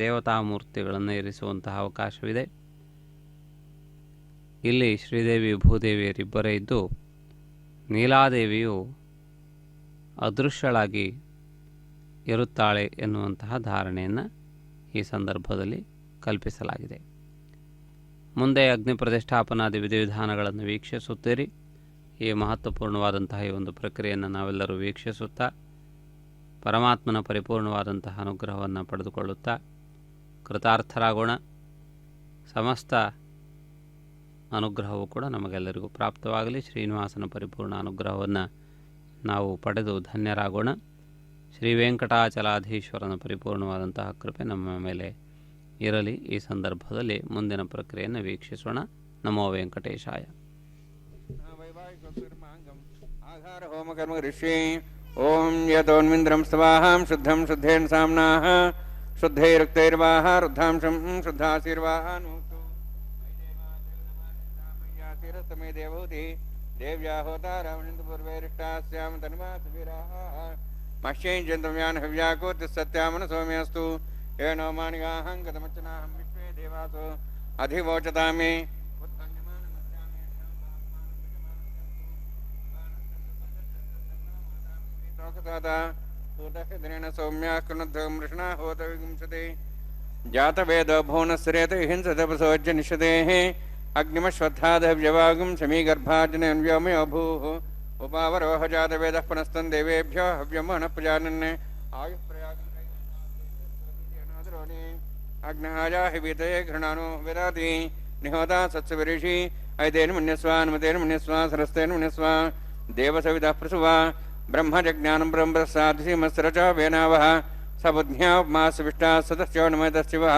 ದೇವತಾಮೂರ್ತಿಗಳನ್ನು ಇರಿಸುವಂತಹ ಅವಕಾಶವಿದೆ. ಇಲ್ಲಿ ಶ್ರೀದೇವಿ ಭೂದೇವಿಯರಿಬ್ಬರೇ ಇದ್ದು ನೀಲಾದೇವಿಯು ಅದೃಶ್ಯಳಾಗಿ ಇರುತ್ತಾಳೆ ಎನ್ನುವಂತಹ ಧಾರಣೆಯನ್ನು ಈ ಸಂದರ್ಭದಲ್ಲಿ ಕಲ್ಪಿಸಲಾಗಿದೆ. ಮುಂದೆ ಅಗ್ನಿ ಪ್ರತಿಷ್ಠಾಪನಾದಿ ವಿಧಿವಿಧಾನಗಳನ್ನು ವೀಕ್ಷಿಸುತ್ತೀರಿ. ಈ ಮಹತ್ವಪೂರ್ಣವಾದಂತಹ ಈ ಒಂದು ಪ್ರಕ್ರಿಯೆಯನ್ನು ನಾವೆಲ್ಲರೂ ವೀಕ್ಷಿಸುತ್ತಾ ಪರಮಾತ್ಮನ ಪರಿಪೂರ್ಣವಾದಂತಹ ಅನುಗ್ರಹವನ್ನು ಪಡೆದುಕೊಳ್ಳುತ್ತಾ ಕೃತಾರ್ಥರಾಗೋಣ. ಸಮಸ್ತ ಅನುಗ್ರಹವು ಕೂಡ ನಮಗೆಲ್ಲರಿಗೂ ಪ್ರಾಪ್ತವಾಗಲಿ. ಶ್ರೀನಿವಾಸನ ಪರಿಪೂರ್ಣ ಅನುಗ್ರಹವನ್ನು ನಾವು ಪಡೆದು ಧನ್ಯರಾಗೋಣ. ಶ್ರೀ ವೆಂಕಟಾಚಲಾಧೀಶ್ವರನ ಪರಿಪೂರ್ಣವಾದಂತಹ ಕೃಪೆ ನಮ್ಮ ಮೇಲೆ ಇರಲಿ. ಈ ಸಂದರ್ಭದಲ್ಲಿ ಮುಂದಿನ ಪ್ರಕ್ರಿಯೆಯನ್ನು ವೀಕ್ಷಿಸೋಣ. ನಮೋ ವೆಂಕಟೇಶಾಯ. ಆಧಾರ ಹೋಮ ಕರ್ಮ ಋಷಿ ಓಂ ಯತೋನ್ವಿಂದ್ರಂ ಸ್ತವಾಹಂ ಶುದ್ಧಂ ಶುದ್ಧೇನ ಸಾಮ್ನಾಹ ಶುದ್ಧೈರುಕ್ತೈರ್ವಾಹ ರುದ್ಧಾಂಶಂ ಶುದ್ಧಾಶೀರ್ವಾಹಾನೂತು ಮೇ ದೇವೂತಿ ದೇವ್ಯಾ ಹೋತಾರಾವಣಿಂದು ಪೂರ್ವೈರಿಷ್ಟಾಸ್ಯಾಂ ತನ್ಮಾಸುವೀರಾಹ ಮಶ್ಯೈಂಜಂತವ್ಯಾನ್ ಹವ್ಯಾಕೋತಿ ಸತ್ಯಾಮನ ಸೌಮ್ಯಸ್ತು ಏನೋ ಮಾನಿಗಾಹಂ ಗತಮಚ್ಚನಾಹಂ ವಿಶ್ವೇ ದೇವಾಸೋ ಅಧಿವೋಚತಾಮಿ ಸೌಮ್ಯಾ ಕೃಣಧ್ವಂ ವೃಷಣಾ ಹೋತ ವಿಗುಂಸತೆ ಜಾತವೇದ ಭುವನಸ್ರೇತ ಹಿಂಸತಪಸೋಜ್ಯ ನಿಷದೇಃ ಅಗ್ನಿಮಶ್ವತ್ಥಾದವ್ಯವಾಗುಂ ಸಮೀಗರ್ಭಾಜನನ್ವ್ಯೋಮಯ ಭೂಃ ಉಪಾವರೋಹ ಜಾತವೇದಃ ಪುನಸ್ತನ್ ದೇವೇಭ್ಯೋ ಹವ್ಯಮನ ಪ್ರಜಾನನ್ ಆಯುಃಪ್ರಯಾಗನಾದರೋಣಿ ಅಗ್ನಹಾಜಾಹಿ ವೀತಯೇ ಘೃಣಾನೋ ವಿರಾತಿ ನಿಹೋತಾ ಸತ್ಸವಿರಿಷಿ ಐತೇನ ಮನ್ಯಸ್ವಾ ನಮತೇನ ಮನ್ಯಸ್ವಾ ಸರಸ್ತೇನ ಮನ್ಯಸ್ವಾ ದೇವಸವಿದಃ ಪ್ರಸುವಾ ಬ್ರಹ್ಮಜಜ್ಞಾನಂ ಬ್ರಹ್ಮಸಾಧಿಮಸ್ರಚ ವೇನಾವಹ ಸಬುದ್ಧ್ಯಾಮಾಸವಿಷ್ಟಾ ಸದಸ್ಯೋ ನಮದಸ್ಯವಃ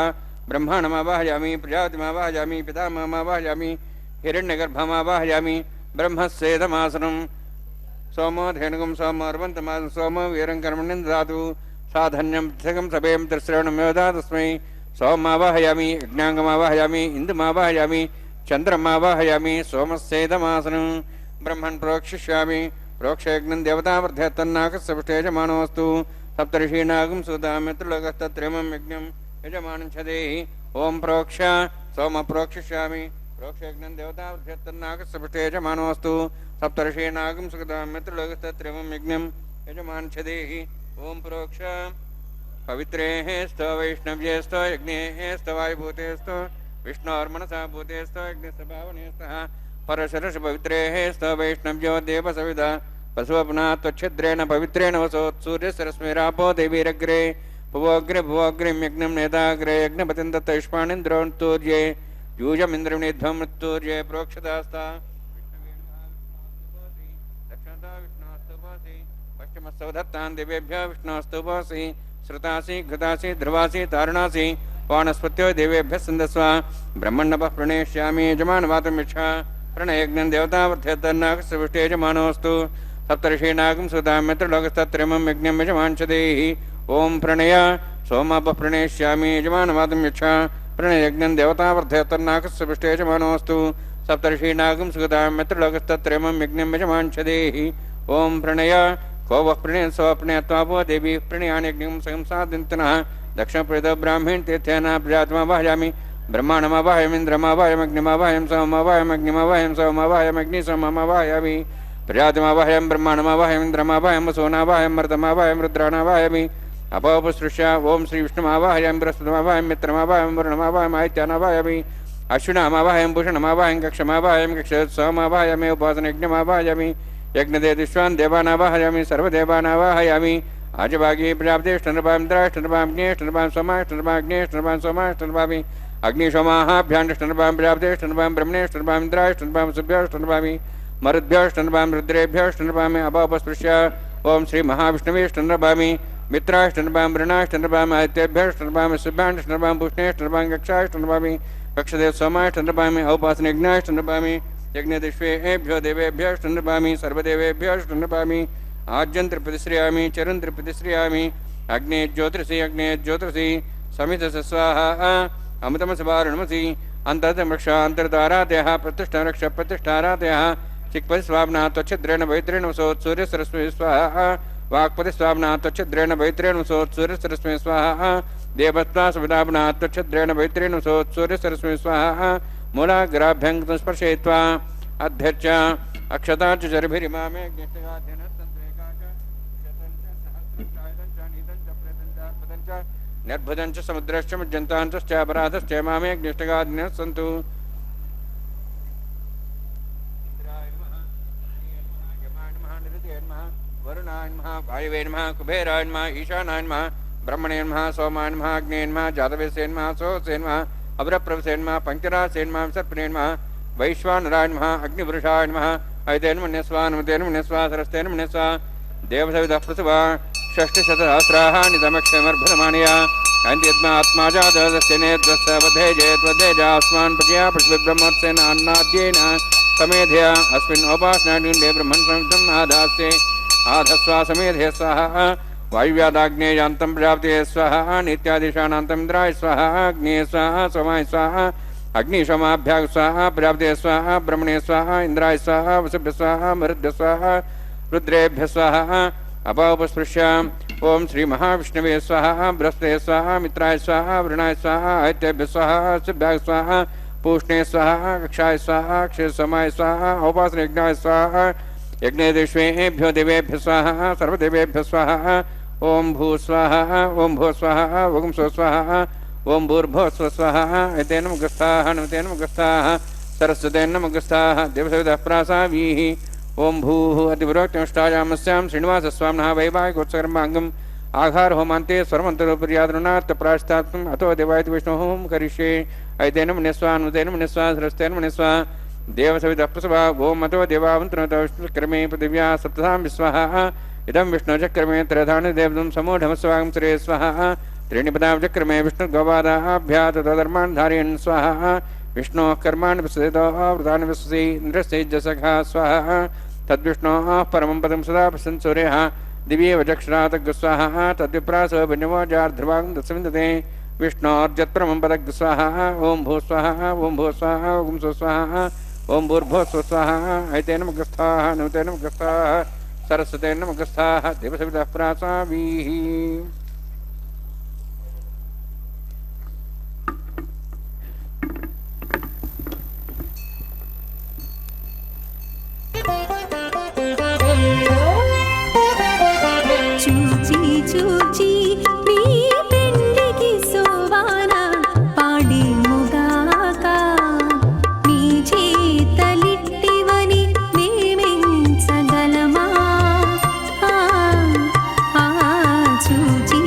ಬ್ರಹ್ಮಾಣಮಾವಾಹಯಾಮಿ ಪ್ರಜಾತಿಮಾವಾಹಯಾಮಿ ಪಿತಾಮಹಮಾವಾಹಯಾಮಿ ಹಿರಣ್ಯಗರ್ಭಮಾವಾಹಯಾಮಿ ಬ್ರಹ್ಮಸ್ಯೇದಮಾಸನಂ ಸೋಮೋ ಧೇನುಗಂ ಸೋಮರ್ವಂತಮಾಸಂ ಸೋಮೋ ವೀರಂ ಕರ್ಮಣ್ಯಂ ದದಾತು ಸಾಧನ್ಯಂ ತ್ರಿಗಂ ಸಭೇಂ ತ್ರಿಶ್ರವಣಂ ಯೋಧಾ ತಸ್ಮೈ ಸೋಮಮಾವಾಹಯಾಮಿ ಯಜ್ಞಾಂಗಮಾವಾಹಯಾಮಿ ಇಂದುಮಾವಾಹಯಾಮಿ ಚಂದ್ರಮಾವಾಹಯಾಮಿ ಸೋಮಸ್ಯೇದಮಾಸನಂ ಬ್ರಹ್ಮನ್ ಪ್ರೋಕ್ಷಿಷ್ಯಾಮಿ ಪ್ರೋಕ್ಷಯಜ್ಞಂ ದೇವತಾವರ್ಧಯತ್ತನ್ನಾಕಸ್ಸಪುಷ್ಟೇ ಯಜಮಾನೋऽस्तु ಸಪ್ತರ್ಷೀಣಾಗಂ ಸುಧಾಮಿತ್ರಲೋಕಸ್ತತ್ರೇಮಂ ಯಜ್ಞಂ ಯಜಮಾನಂ ಛದೇಹಿ ಓಂ ಪ್ರೋಕ್ಷ ಸೋಮ ಪ್ರೋಕ್ಷಿಷ್ಯಾಮಿ ಪ್ರೋಕ್ಷಯಜ್ಞಂ ದೇವತಾವರ್ಧಯತ್ತನ್ನಾಕಸ್ಸಪುಷ್ಟೇ ಯಜಮಾನೋऽस्तु ಸಪ್ತರ್ಷೀಣಾಗಂ ಸುಧಾಮಿತ್ರಲೋಕಸ್ತತ್ರೇಮಂ ಯಜ್ಞಂ ಯಜಮಾನಂ ಛದೇಹಿ ಓಂ ಪ್ರೋಕ್ಷ ಪವಿತ್ರೇಃ ಸ್ತೋ ವೈಷ್ಣವ್ಯೇಸ್ತೋ ಯಜ್ಞೇಃ ಸ್ತೋ ವಾಯುಭೂತೇಸ್ತೋ ವಿಷ್ಣೋರ್ಮನಸಾ ಭೂತೇಸ್ತೋ ಯಜ್ಞಸ್ಸಭಾವನೇಸ್ತಃ ಪರಶರಶ ಪವಿತ್ರೇಃ ಸ್ತೋ ವೈಷ್ಣವ್ಯೋ ದೇವಸವಿದ ಪಶುವಪ್ನಾ ತ್ವಚ್ಛಿದ್ರೇಣ ಪವಿತ್ರೇಣ ವಸೋತ್ಸೂರ್ಯಸರಸ್ಮಿರಾಪೋ ದೇವೀರಗ್ರೆ ಭುವೋಗ್ರಿಂ ಯಜ್ಞಂ ನೇತಾಗ್ರೆ ಯಜ್ಞಪತಿಂ ದತ್ತೈಷ್ಪಾಣಿಂದ್ರೋಸ್ತೂರ್ಯೇ ಯೂಜಮಿಂದ್ರಮಿಧ್ವಂ ಮೃತ್ತೂರ್ಯೇ ಪ್ರೋಕ್ಷದಾಸ್ತಾ ದಕ್ಷಿಣತಾ ವಿಷ್ಣೋಸ್ತುಪೋಸಿ ಪಶ್ಚಿಮಸ್ತವಧತ್ತಾನ್ ದಿವೇಭ್ಯೋ ವಿಷ್ಣೋಸ್ತುಪೋಸಿ श्रुतासि घृतासि ध्रुवासि तारुणासि वानस्पत्यो देवेभ्यः सन्दस्व ब्रह्मण्णपः प्रणेष्यामि यजमानवातुं यच्छा प्रणयज्ञं देवतावर्ध्यतन्नागस्वष्टे यजमानोऽस्तु सप्तर्षीणागं सुतां मित्रलोकस्तत्रिमं यज्ञं यजमांशदेहि ओं प्रणय सोमापः प्रणेष्यामि यजमानवातुं यच्छा प्रणयज्ञं देवतावर्ध्यतन्नागस्वष्टे यजमानोऽस्तु सप्तर्षीणागं सुतां मित्रलोकस्तत्रिमं यज्ञं यजमांशदेहि ओं प्रणय को वः प्रणय स्वप्रणयत्वापो देवी प्रणयान्यज्ञं संसादन्तनः दक्षिणप्रद ब्राह्मीण तीर्थेन प्रजातमावाहयामि ब्रह्माणमावाहयमिन्द्रमावाहयमग्निमावाहयं सोममावाहयमग्निमावाहयं सोममावाहयमग्निसोममावाहयामि प्रजातमावाहयं ब्रह्माणमावाहयमिन्द्रमावाहयं वसोनावाहयं मर्तमावाहयं रुद्राणावाहयामि अपोपसृष्य ओं श्री विष्णुमावाहयामि बृहस्पतिमावाहयं मित्रमावाहयं वरुणमावाहयं आदित्यानावाहयामि अश्विनामावाहयं भूषणमावाहयं कक्षमावाहयं कक्षसोमावाहयामि उपासनयज्ञमावाहयामि यज्ञदेदिष्वान् देवानावाहयामि सर्वदेवानावाहयामि आजभागे प्रजापतिष्ठनपां द्राष्टनपां ज्ञेष्ठनपां सोमाष्टनपां ज्ञेष्ठनपां सोमाष्टनपामि अग्निशोमाहाभ्याण्डष्टनपां प्रजापतिष्ठनपां ब्रह्मणेष्ठनपां इन्द्राष्टनपां सुभ्योष्टनपामि मरुद्भ्योष्टनपां रुद्रेभ्योष्टनपामि अपापस्पृश्य ओं श्री महाविष्णवेष्टनपामि मित्राष्टनपां वृणाष्टनपां आदित्यभ्योष्टनपामि सुभ्याण्डष्टनपां पुष्णेष्टनपां कक्षाष्टनपामि कक्षदेव सोमाष्टनपामि औपासनयज्ञाष्टनपामि यज्ञदिष्वेभ्यो देवेभ्योष्टनपामि सर्वदेवेभ्योष्टनपामि आज्यन्त्रिप्रतिश्रियामि चरन्त्रिप्रतिश्रियामि अग्ने ज्योतिषि समितस स्वाहा अमृतमसवारुणमसि अन्तर्तमक्षा अन्तर्तारातयः प्रतिष्ठारक्ष प्रतिष्ठारातयः चिक्पतिस्वाम्ना त्वच्छिद्रेण वैत्रेण वसोत्सूर्यसरस्वती स्वाहा वाक्पतिस्वाम्ना त्वच्छिद्रेण वैत्रेण वसोत्सूर्यसरस्वती स्वाहा देवत्वा सुविदाम्ना त्वच्छिद्रेण वैत्रेण वसोत्सूर्यसरस्वती स्वाहा मूलाग्राभ्यं स्पर्शयित्वा अध्यक्ष अक्षता च चरभिरिमामे निर्भुजञ्च समुद्रश्च मज्जन्तान्तश्च अपराधश्च मामे ज्ञेष्ठगादिनः सन्तु वरुणाय नमः वायवे नमः कुबेराय नमः ईशानाय नमः ब्रह्मणे नमः सोमाय नमः अग्ने नमः जातवेसे नमः सोऽसे नमः अभ्रप्रभसे नमः पञ्चरासे नमः सर्पणे नमः वैश्वानराय नमः अग्निपुरुषाय नमः ऐतेन मन्यस्वा नमतेन मन्यस्वा सरस्तेन मन्यस्वा देवसविदः प्रसवा षष्टिशतसहस्राः नितमक्षमर्भरमाणया अन्त्यद्मात्माजातस्य नेत्रस्य वधेजेत्वधेजास्मान् प्रजया पृथ्वीब्रह्मत्सेन अन्नाद्येन समेधया अस्मिन् उपासनायुण्डे ब्रह्मन् संस्थम् आदास्ये आधस्वा समेधे स्वाहा वायुव्यादाग्नेयान्तं प्रजापते स्वाहा नित्यादिशानान्तम् इन्द्राय स्वाहा अग्ने स्वाहा सोमाय स्वाहा अग्निशोमाभ्याग स्वाहा प्रजापते स्वाहा ब्रह्मणे स्वाहा इन्द्राय स्वाहा वसुभ्य स्वाहा मरुद्भ्य स्वाहा रुद्रेभ्य स्वाहा अपापस्पृश्य ओं श्री महाविष्णवे स्वाहा बृहस्पते स्वाहा मित्राय स्वाहा वृणाय स्वाहा आदित्यभ्य स्वाहा सुभ्याग स्वाहा पूष्णे स्वाहा कक्षाय स्वाहा क्षीरसमाय स्वाहा औपासनयज्ञाय स्वाहा यज्ञदेष्वेभ्यो देवेभ्य स्वाहा सर्वदेवेभ्य स्वाहा ओं भू स्वाहा ओं भो स्वाहा ओं सो स्वाहा ओं भूर्भुवः स्वः स्वाहा एतेन मुखस्थाः नमतेन मुखस्थाः सरस्वतेन मुखस्थाः देवसविदः प्रासावीः ओं भूः अतिपुरोक्तमष्टायामस्यां श्रीनिवासस्वामिनः वैवाहिकोत्सकर्माङ्गम् आघार होमान्ते स्वरमन्तरोपर्यादृणात् प्राश्चात्तम् अतो देवायति विष्णोः करिष्ये ऐतेन मन्यस्वा नुतेन मन्यस्वा सरस्तेन मन्यस्वा देवसविदः प्रसवा ओं अतो देवावन्तनोतो विष्णुक्रमे पृथिव्या सप्तधां विस्वाहा इदं विष्णुचक्रमे त्रयधानि देवदं समूढमस्वागं श्रे स्वाहा त्रीणि पदाब्जक्रमे विष्णुगवादाभ्या ततो धर्मान् धारयन् स्वाहा विष्णोः कर्माणि विसृतो वृतानि विश्वसि इन्द्रस्यैजसखा स्वाहा तद्विष्णोः परमं पदं सदा प्रसन् सूर्यः दिव्ये वजक्षरातग् स्वाहा तद्विप्रासो भिन्नवोजार्ध्रुवां दशविन्दते विष्णोर्जत्परमं पदग् स्वाहा ओं भू स्वाहा ओं भू स्वाहा ओं सो स्वाहा ओं भूर्भुवः स्वः स्वाहा ऐतेन मुखस्थाः नमतेन मुखस्थाः सरस्वतेन मुखस्थाः देवसविदः प्रासावीः చూచి చూచి నీ పెండికి సోవాన పాడి ముగాక నీ చేతలిట్టివని మేమెంచగలమా చూచి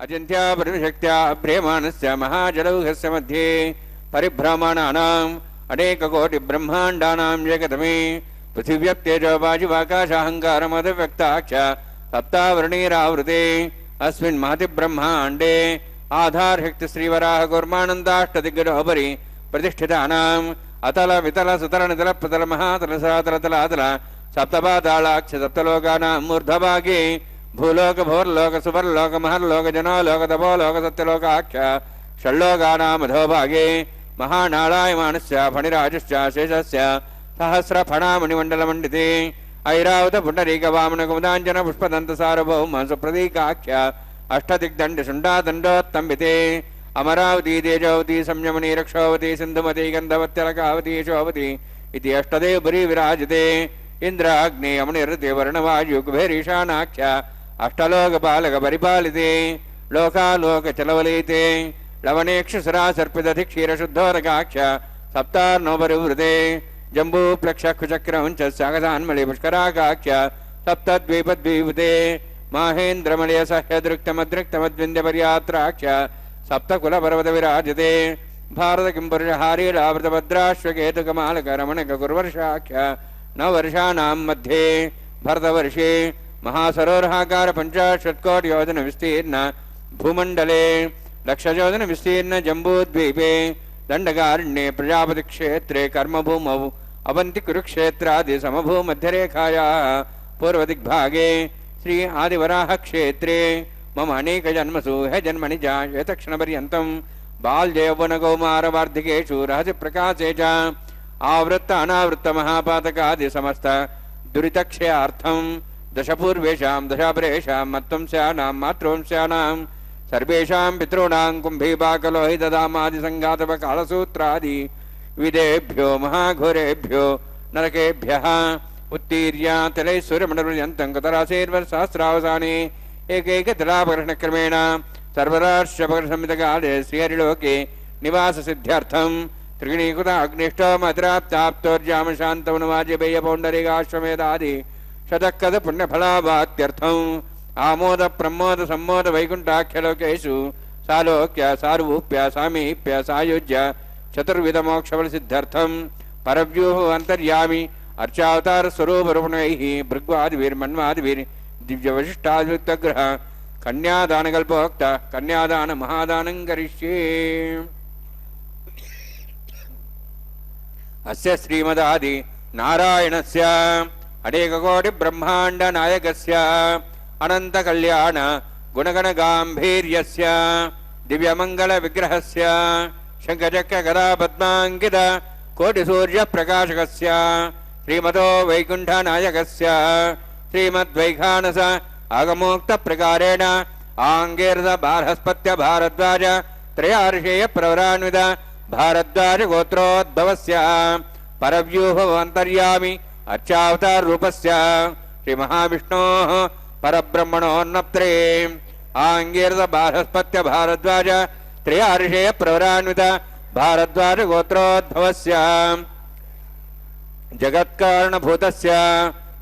अचिन्त्या परिशक्त्या प्रेमाणस्य महाजलौघस्य मध्ये परिभ्रमणानाम् अनेककोटिब्रह्माण्डानां जगतमे पृथिव्यक्तेजो वायुवाकाशाहङ्कारमदव्यक्ताक्ष सप्तावर्णीरावृते अस्मिन् महति ब्रह्माण्डे आधारशक्तिश्रीवराह कूर्मानन्दाष्टदिग्गजोपरि प्रतिष्ठितानाम् अतल वितल सुतल नितल प्रतल महातल सतल तलातल सप्तपातालाक्ष सप्तलोकानां मूर्धभागे भूलोक भोर्लोक सुवर्लोक महर्लोक जनोलोक तपोलोक सत्यलोकाक्ष षड्लोकानाम् अधोभागे महानारायमाणस्य फणिराजश्च शेषस्य सहस्रफणामणिमण्डलमण्डिते ऐरावत पुण्डरीकवामनकुमुदाञ्जन पुष्पदन्तसार्वभौम सुप्रतीकाख्य अष्टदिग्दण्डशुण्डादण्डोत्तम्बिते अमरावती तेजोवती संयमनी रक्षोवती सिन्धुमती गन्धवत्यलकावती यशोवती इति अष्टदेवपुरी विराजते इंद्राग्नि अमनिर्देवर्णवायुकुबेरीशानाख्य अष्टलोकपालकपरिपालिते लोकालोकचलवलीते लवणेक्षुसुरासर्पितधिक्षीरशुद्धोदकाख्य सप्तार्णोपरिवृते जम्बूप्लक्षकुचक्रमुञ्च सागसान्मलिपुष्कराकाख्य सप्तद्वीपद्वीभुते माहेन्द्रमलयसह्यदृक्तमदृक्तमद्विन्द्यपर्यात्राख्य सप्तकुलपर्वतविराजते भारतकिम्पुरुषहारीलावृतभद्राश्वकेतुकमालकरमणककुर्वर्षाख्य नववर्षाणां मध्ये भरतवर्षे महासरोवराकार 50 विस्तीर्ण भूमण्डले लक्षयोजन विस्तीर्ण जम्बूद्वीपे दण्डकारण्ये प्रजापतिक्षेत्रे कर्मभूमौ अवन्ति कुरुक्षेत्रादि समभूमध्यरेखायाः पूर्वदिग्भागे श्री आदिवराह क्षेत्रे मम अनेकजन्मसु ह जन्मनि जाये तक्षणपर्यन्तं बाल्ययौवनकौमारवार्धिकेषु रहसि प्रकाशे च आवृत्त अनावृत्त महापातकादि समस्त दुरितक्षयार्थं दशपूर्वेषां दशापरेषां मत्वंस्यानां मातृवंस्यानां सर्वेषां पितॄणां कुम्भीपाकलोहितदामादिसङ्घातपकालसूत्रादि विदेभ्यो महाघोरेभ्यो नरकेभ्यः उत्तीर्य तलैः सूर्यमण्डलपर्यन्तं कुतरासेर्वर्षसहस्रावसाने एकैकतलापकर्षणक्रमेण सर्वराष्ट्रपकर्षसंहितकाले श्रीहरिलोके निवाससिद्ध्यर्थं त्रिगुणीकृत अग्निष्टोमद्राप्ताप्तोर्जामशान्तवनवाज्यपेयपौण्डरीकाश्वमेधादि शतकद पुण्यफलावात्यर्थम् आमोद प्रमोद सम्मोद वैकुण्ठाख्यलोकेषु सालोक्य सारूप्य सामीप्य सायुज्य चतुर्विधमोक्षफलसिद्ध्यर्थं परव्यूह अन्तर्यामि अर्चावतार स्वरूपरूपणैः भृग्वादिभिर्मन्वादिभिर् दिव्यवशिष्टादिग्रह कन्यादानकल्पोक्त कन्यादान महादानं करिष्ये। अस्य श्रीमदादि नारायणस्य अनेककोटि ब्रह्माण्ड नायकस्य अनंत कल्याण गुणगण गांभीर्यस्य दिव्यमंगल विग्रहस्य शंखचक्र गदा पद्मांकित कोटि सूर्य प्रकाशकस्य श्रीमतो वैकुंठ नायकस्य श्रीमद्वैखानस आगमोक्त प्रकारेण आंगीर्ध बारहस्पत्य भारद्वाज त्रयार्षेय प्रवरान्वित भारद्वाज गोत्रोद्भवस्य परव्यूह अंतर्यामि अर्चावतार रूपस्य श्री महाविष्णोः परब्रह्मणोन्नप्त्रे आंगीर्ध बारहस्पत्य भारद्वाज त्रयार्षेय प्रवरान्वित भारद्वाज गोत्रोद्भवस्य जगत्कारणभूतस्य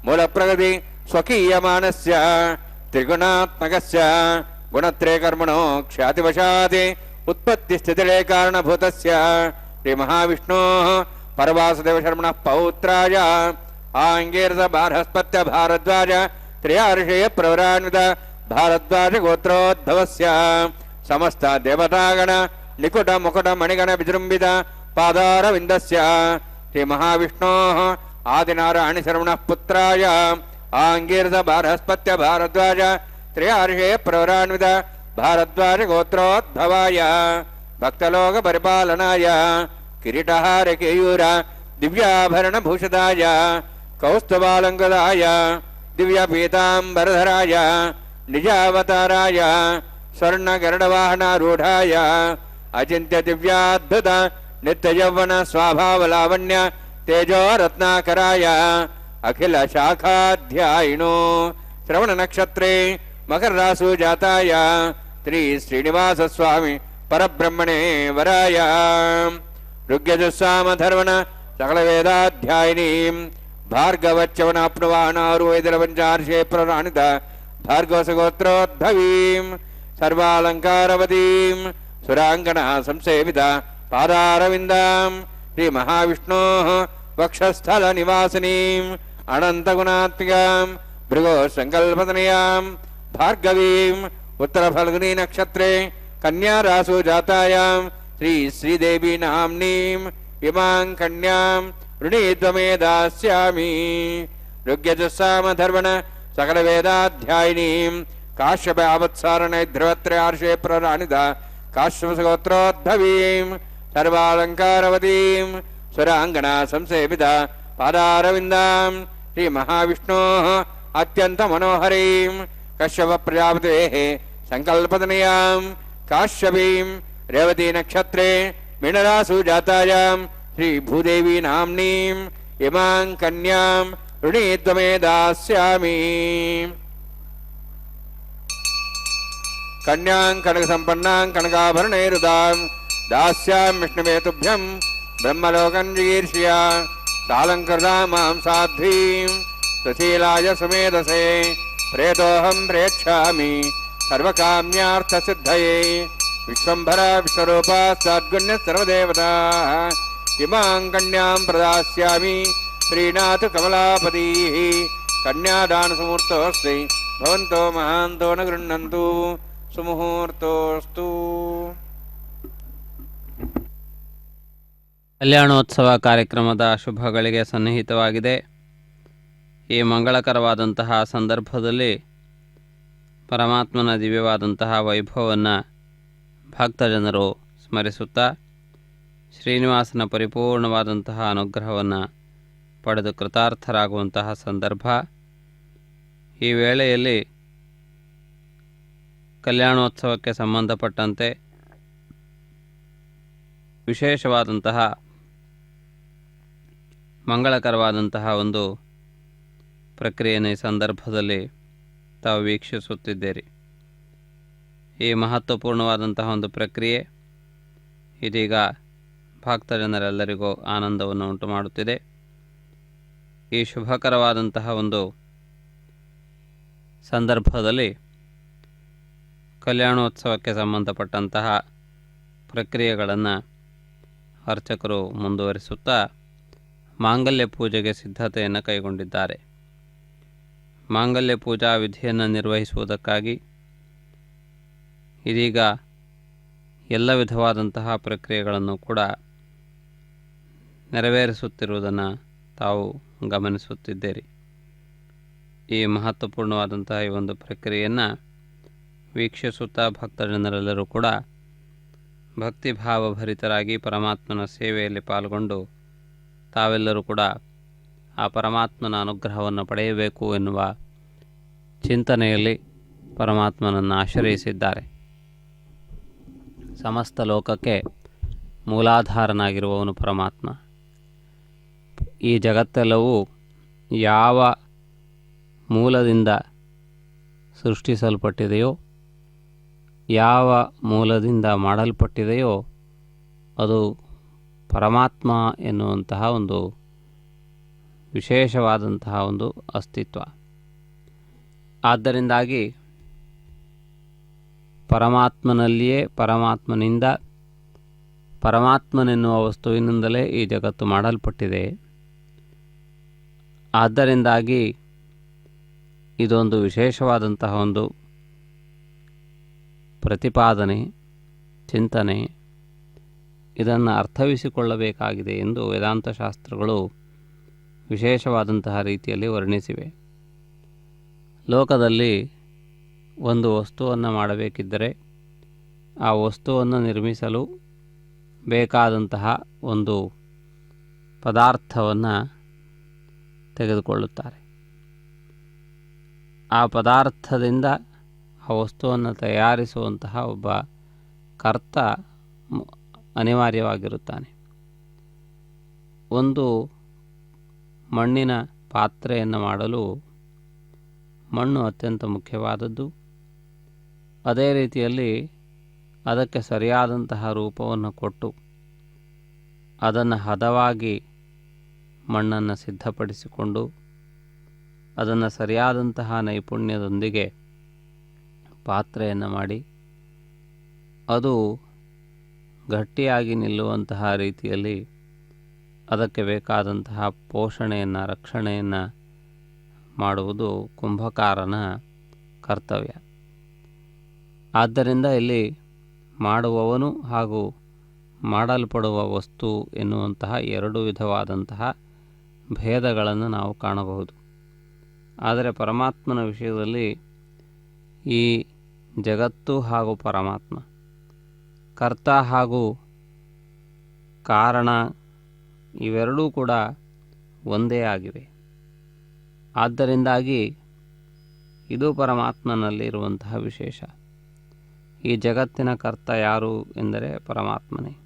मूलप्रकृति स्वकीयमानस्य त्रिगुणात्मकस्य गुणत्रय कर्मणो ख्यातिवशात् उत्पत्तिस्थितिलय कारणभूतस्य श्री महाविष्णोः परवासुदेव शर्मणः पौत्राय आंगीर्ध बारहस्पत्य भारद्वाज त्रयार्षेय प्रवरान्वित भारद्वाज गोत्रोद्भवस्य समस्त देवतागण निकुट मुकुट मणिगण विजृंभित पादारविन्दस्य श्री महाविष्णोः आदिनारायण शर्मणः पुत्राय आंगीर्ध बारहस्पत्य भारद्वाज त्रयार्षेय प्रवरान्वित भारद्वाज गोत्रोद्भवाय भक्तलोक परिपालनाय किरीटहार केयूर दिव्याभरण भूषिताय कौस्तुभालंकृताय दिव्य पीतांबरधराय निजावताराय स्वर्ण गरुडवाहनारूढ़ाय अचिंत्य दिव्याद्भुत नित्य यौवन स्वाभावलावण्य तेजो रत्नाकराय अखिल शाखाध्यायिनो श्रवण नक्षत्रे मकर रासु जाताय श्री श्रीनिवास स्वामी परब्रह्मणे वराय ऋग्यजुस्साम धर्मण सकल वेदाध्यायिनीं भार्गवच्चवनाप्नुवानारुवेदलपञ्चार्षे प्रराणित भार्गवसगोत्रोद्भवीं ಸರ್ವಾಲಂಕಾರವತೀಂ ಸುರಾಂಗಣ ಸಂಸೇವಿತ ಪಾದಾರವಿಂದಾಂ ಶ್ರೀ ಮಹಾವಿಷ್ಣೋಃ ವಕ್ಷಸ್ಥಲ ನಿವಾಸಿನೀಂ ಅನಂತಗುಣಾತ್ಮಿಕಾಂ ಭೃಗೋ ಸಂಕಲ್ಪತನಯಾಂ ಭಾರ್ಗವೀಂ ಉತ್ತರ ಫಲ್ಗುನಿ ನಕ್ಷತ್ರೆ ಕನ್ಯಾ ರಾಸು ಜಾತಾಯಾಂ ಶ್ರೀ ಶ್ರೀದೇವಿ ನಾಮ್ನೀಂ ಇಮಾಂ ಕನ್ಯಾಂ ಋಣೀತ್ವಮೇ ದಾಸ್ಯಾಮಿ ಋಗ್ಯಜಸ್ಸಾಮ ಧರ್ಮಣ ಸಕಲ ವೇದಾಧ್ಯಾಯಿನೀಂ ಕಾಶ್ಯಪ ಅವತ್ಸಾರಣ ಧ್ರುವತ್ರಯಾರ್ಷೇ ಪ್ರರಾಣಿತ ಕಾಶ್ಯಪಗೋತ್ರೋದ್ಭವೀಂ ಸರ್ವಾಲಂಕಾರವತೀಂ ಸುರಾಂಗಣ ಸಂಸೇವಿತ ಪಾದಾರವಿಂದಾಂ ಶ್ರೀ ಮಹಾವಿಷ್ಣೋಃ ಅತ್ಯಂತ ಮನೋಹರೀಂ ಕಶ್ಯಪ ಪ್ರಜಾಪತೇಃ ಸಂಕಲ್ಪತನಯಾಂ ಕಾಶ್ಯಪೀಂ ರೇವತಿ ನಕ್ಷತ್ರೆ ಮೀನರಾಸು ಜಾತಾಯಾಂ ಶ್ರೀ ಭೂದೇವಿ ನಾಮ್ನೀಂ ಇಮಾಂ ಕನ್ಯಾಂ ಋಣೀತ್ವಮೇ ದಾಸ್ಯಾಮಿ ಕನ್ಯಾಂ ಕನಕ ಸಂಪನ್ನಾಂ ಕನಕಾಭರಣೈರುದಾಂ ದಾಸ್ಯಾಂ ವಿಷ್ಣುವೇ ತುಭ್ಯಂ ಬ್ರಹ್ಮಲೋಕಂ ಜಿಗೀರ್ಷ್ಯ ಸಾಲಂಕೃತಾಂ ಮಾಂ ಸಾಧ್ವೀಂ ಸುಶೀಲಾಯ ಸುಮೇಧಸೇ ಪ್ರೇತೋಹಂ ಪ್ರೇಕ್ಷಾಮಿ ಸರ್ವಕಾಮ್ಯಾರ್ಥಸಿದ್ಧಯೇ ವಿಶ್ವಂಭರ ವಿಶ್ವರೂಪ ಸದ್ಗುಣ್ಯ ಸರ್ವದೇವತಾ ಇಮಾಂ ಕನ್ಯಾಂ ಪ್ರದಾಸ್ಯಾಮಿ ಶ್ರೀನಾಥ ಕಮಲಾಪತೀಃ ಕನ್ಯಾದಾನಸುಮೂರ್ತೋಸ್ತಿ ಭವಂತೋ ಮಹಾಂತೋ ನ ಗೃಹ್ಣಂತು ಸುಮುಹೂರ್ತೋಸ್ತು. ಕಲ್ಯಾಣೋತ್ಸವ ಕಾರ್ಯಕ್ರಮದ ಶುಭಗಳಿಗೆ ಸನ್ನಿಹಿತವಾಗಿದೆ. ಈ ಮಂಗಳಕರವಾದಂತಹ ಸಂದರ್ಭದಲ್ಲಿ ಪರಮಾತ್ಮನ ದಿವ್ಯವಾದಂತಹ ವೈಭವವನ್ನು ಭಕ್ತಜನರು ಸ್ಮರಿಸುತ್ತಾ ಶ್ರೀನಿವಾಸನ ಪರಿಪೂರ್ಣವಾದಂತಹ ಅನುಗ್ರಹವನ್ನು ಪಡೆದು ಕೃತಾರ್ಥರಾಗುವಂತಹ ಸಂದರ್ಭ. ಈ ವೇಳೆಯಲ್ಲಿ ಕಲ್ಯಾಣೋತ್ಸವಕ್ಕೆ ಸಂಬಂಧಪಟ್ಟಂತೆ ವಿಶೇಷವಾದಂತಹ ಮಂಗಳಕರವಾದಂತಹ ಒಂದು ಪ್ರಕ್ರಿಯೆಯನ್ನು ಈ ಸಂದರ್ಭದಲ್ಲಿ ತಾವು ವೀಕ್ಷಿಸುತ್ತಿದ್ದೀರಿ. ಈ ಮಹತ್ವಪೂರ್ಣವಾದಂತಹ ಒಂದು ಪ್ರಕ್ರಿಯೆ ಇದೀಗ ಭಕ್ತಜನರೆಲ್ಲರಿಗೂ ಆನಂದವನ್ನು ಉಂಟು ಮಾಡುತ್ತಿದೆ. ಈ ಶುಭಕರವಾದಂತಹ ಒಂದು ಸಂದರ್ಭದಲ್ಲಿ ಕಲ್ಯಾಣೋತ್ಸವಕ್ಕೆ ಸಂಬಂಧಪಟ್ಟಂತಹ ಪ್ರಕ್ರಿಯೆಗಳನ್ನು ಅರ್ಚಕರು ಮುಂದುವರಿಸುತ್ತಾ ಮಾಂಗಲ್ಯ ಪೂಜೆಗೆ ಸಿದ್ಧತೆಯನ್ನು ಕೈಗೊಂಡಿದ್ದಾರೆ. ಮಾಂಗಲ್ಯ ಪೂಜಾ ವಿಧಿಯನ್ನು ನಿರ್ವಹಿಸುವುದಕ್ಕಾಗಿ ಇದೀಗ ಎಲ್ಲ ವಿಧವಾದಂತಹ ಪ್ರಕ್ರಿಯೆಗಳನ್ನು ಕೂಡ ನೆರವೇರಿಸುತ್ತಿರುವುದನ್ನು ತಾವು ಗಮನಿಸುತ್ತಿದ್ದೀರಿ. ಈ ಮಹತ್ವಪೂರ್ಣವಾದಂತಹ ಈ ಒಂದು ಪ್ರಕ್ರಿಯೆಯನ್ನು ವೀಕ್ಷಿಸುತ್ತಾ ಭಕ್ತಜನರೆಲ್ಲರೂ ಕೂಡ ಭಕ್ತಿಭಾವಭರಿತರಾಗಿ ಪರಮಾತ್ಮನ ಸೇವೆಯಲ್ಲಿ ಪಾಲ್ಗೊಂಡು ತಾವೆಲ್ಲರೂ ಕೂಡ ಆ ಪರಮಾತ್ಮನ ಅನುಗ್ರಹವನ್ನು ಪಡೆಯಬೇಕು ಎನ್ನುವ ಚಿಂತನೆಯಲ್ಲಿ ಪರಮಾತ್ಮನನ್ನು ಆಶ್ರಯಿಸಿದ್ದಾರೆ. ಸಮಸ್ತ ಲೋಕಕ್ಕೆ ಮೂಲಾಧಾರನಾಗಿರುವವನು ಪರಮಾತ್ಮ. ಈ ಜಗತ್ತೆಲ್ಲವೂ ಯಾವ ಮೂಲದಿಂದ ಸೃಷ್ಟಿಸಲ್ಪಟ್ಟಿದೆಯೋ, ಯಾವ ಮೂಲದಿಂದ ಮಾಡಲ್ಪಟ್ಟಿದೆಯೋ ಅದು ಪರಮಾತ್ಮ ಎನ್ನುವಂತಹ ಒಂದು ವಿಶೇಷವಾದಂತಹ ಒಂದು ಅಸ್ತಿತ್ವ. ಆದ್ದರಿಂದಾಗಿ ಪರಮಾತ್ಮನಲ್ಲಿಯೇ ಪರಮಾತ್ಮನಿಂದ ಪರಮಾತ್ಮನೆನ್ನುವ ವಸ್ತುವಿನಿಂದಲೇ ಈ ಜಗತ್ತು ಮಾಡಲ್ಪಟ್ಟಿದೆ. ಆದ್ದರಿಂದಾಗಿ ಇದೊಂದು ವಿಶೇಷವಾದಂತಹ ಒಂದು ಪ್ರತಿಪಾದನೆ, ಚಿಂತನೆ, ಇದನ್ನು ಅರ್ಥವಿಸಿಕೊಳ್ಳಬೇಕಾಗಿದೆ ಎಂದು ವೇದಾಂತ ಶಾಸ್ತ್ರಗಳು ವಿಶೇಷವಾದಂತಹ ರೀತಿಯಲ್ಲಿ ವರ್ಣಿಸಿವೆ. ಲೋಕದಲ್ಲಿ ಒಂದು ವಸ್ತುವನ್ನು ಮಾಡಬೇಕಿದ್ದರೆ ಆ ವಸ್ತುವನ್ನು ನಿರ್ಮಿಸಲು ಬೇಕಾದಂತಹ ಒಂದು ಪದಾರ್ಥವನ್ನು ತೆಗೆದುಕೊಳ್ಳುತ್ತಾರೆ. ಆ ಪದಾರ್ಥದಿಂದ ಆ ವಸ್ತುವನ್ನು ತಯಾರಿಸುವಂತಹ ಒಬ್ಬ ಕರ್ತ ಅನಿವಾರ್ಯವಾಗಿರುತ್ತಾನೆ. ಒಂದು ಮಣ್ಣಿನ ಪಾತ್ರೆಯನ್ನು ಮಾಡಲು ಮಣ್ಣು ಅತ್ಯಂತ ಮುಖ್ಯವಾದದ್ದು. ಅದೇ ರೀತಿಯಲ್ಲಿ ಅದಕ್ಕೆ ಸರಿಯಾದಂತಹ ರೂಪವನ್ನು ಕೊಟ್ಟು ಅದನ್ನು ಹದವಾಗಿ ಮಣ್ಣನ್ನು ಸಿದ್ಧಪಡಿಸಿಕೊಂಡು ಅದನ್ನು ಸರಿಯಾದಂತಹ ನೈಪುಣ್ಯದೊಂದಿಗೆ ಪಾತ್ರೆಯನ್ನು ಮಾಡಿ ಅದು ಗಟ್ಟಿಯಾಗಿ ನಿಲ್ಲುವಂತಹ ರೀತಿಯಲ್ಲಿ ಅದಕ್ಕೆ ಬೇಕಾದಂತಹ ಪೋಷಣೆಯನ್ನು, ರಕ್ಷಣೆಯನ್ನು ಮಾಡುವುದು ಕುಂಭಕಾರನ ಕರ್ತವ್ಯ. ಆದ್ದರಿಂದ ಇಲ್ಲಿ ಮಾಡುವವನು ಹಾಗೂ ಮಾಡಲ್ಪಡುವ ವಸ್ತು ಎನ್ನುವಂತಹ ಎರಡು ವಿಧವಾದಂತಹ ಭೇದಗಳನ್ನು ನಾವು ಕಾಣಬಹುದು. ಆದರೆ ಪರಮಾತ್ಮನ ವಿಷಯದಲ್ಲಿ ಈ ಜಗತ್ತು ಹಾಗೂ ಪರಮಾತ್ಮ, ಕರ್ತ ಹಾಗೂ ಕಾರಣ ಇವೆರಡೂ ಕೂಡ ಒಂದೇ ಆಗಿವೆ. ಆದ್ದರಿಂದಾಗಿ ಇದು ಪರಮಾತ್ಮನಲ್ಲಿರುವಂತಹ ವಿಶೇಷ. ಈ ಜಗತ್ತಿನ ಕರ್ತ ಯಾರು ಎಂದರೆ ಪರಮಾತ್ಮನೇ.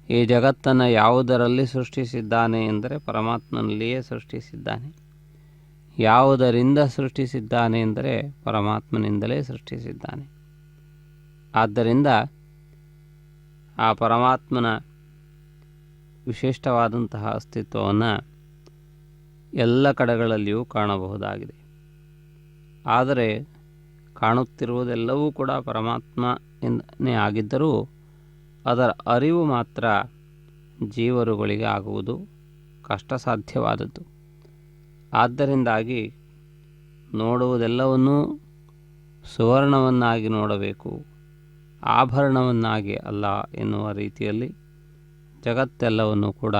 ಈ ಜಗತ್ತನ್ನು ಯಾವುದರಲ್ಲಿ ಸೃಷ್ಟಿಸಿದ್ದಾನೆ ಎಂದರೆ ಪರಮಾತ್ಮನಲ್ಲಿಯೇ ಸೃಷ್ಟಿಸಿದ್ದಾನೆ. ಯಾವುದರಿಂದ ಸೃಷ್ಟಿಸಿದ್ದಾನೆ ಎಂದರೆ ಪರಮಾತ್ಮನಿಂದಲೇ ಸೃಷ್ಟಿಸಿದ್ದಾನೆ. ಆದ್ದರಿಂದ ಆ ಪರಮಾತ್ಮನ ವಿಶಿಷ್ಟವಾದಂತಹ ಅಸ್ತಿತ್ವವನ್ನು ಎಲ್ಲ ಕಡೆಗಳಲ್ಲಿಯೂ ಕಾಣಬಹುದಾಗಿದೆ. ಆದರೆ ಕಾಣುತ್ತಿರುವುದೆಲ್ಲವೂ ಕೂಡ ಪರಮಾತ್ಮನೇ ಆಗಿದ್ದರೂ ಅದರ ಅರಿವು ಮಾತ್ರ ಜೀವರುಗಳಿಗೆ ಆಗುವುದು ಕಷ್ಟ ಸಾಧ್ಯವಾದದ್ದು. ಆದ್ದರಿಂದಾಗಿ ನೋಡುವುದೆಲ್ಲವನ್ನೂ ಸುವರ್ಣವನ್ನಾಗಿ ನೋಡಬೇಕು, ಆಭರಣವನ್ನಾಗಿ ಅಲ್ಲ ಎನ್ನುವ ರೀತಿಯಲ್ಲಿ ಜಗತ್ತೆಲ್ಲವನ್ನು ಕೂಡ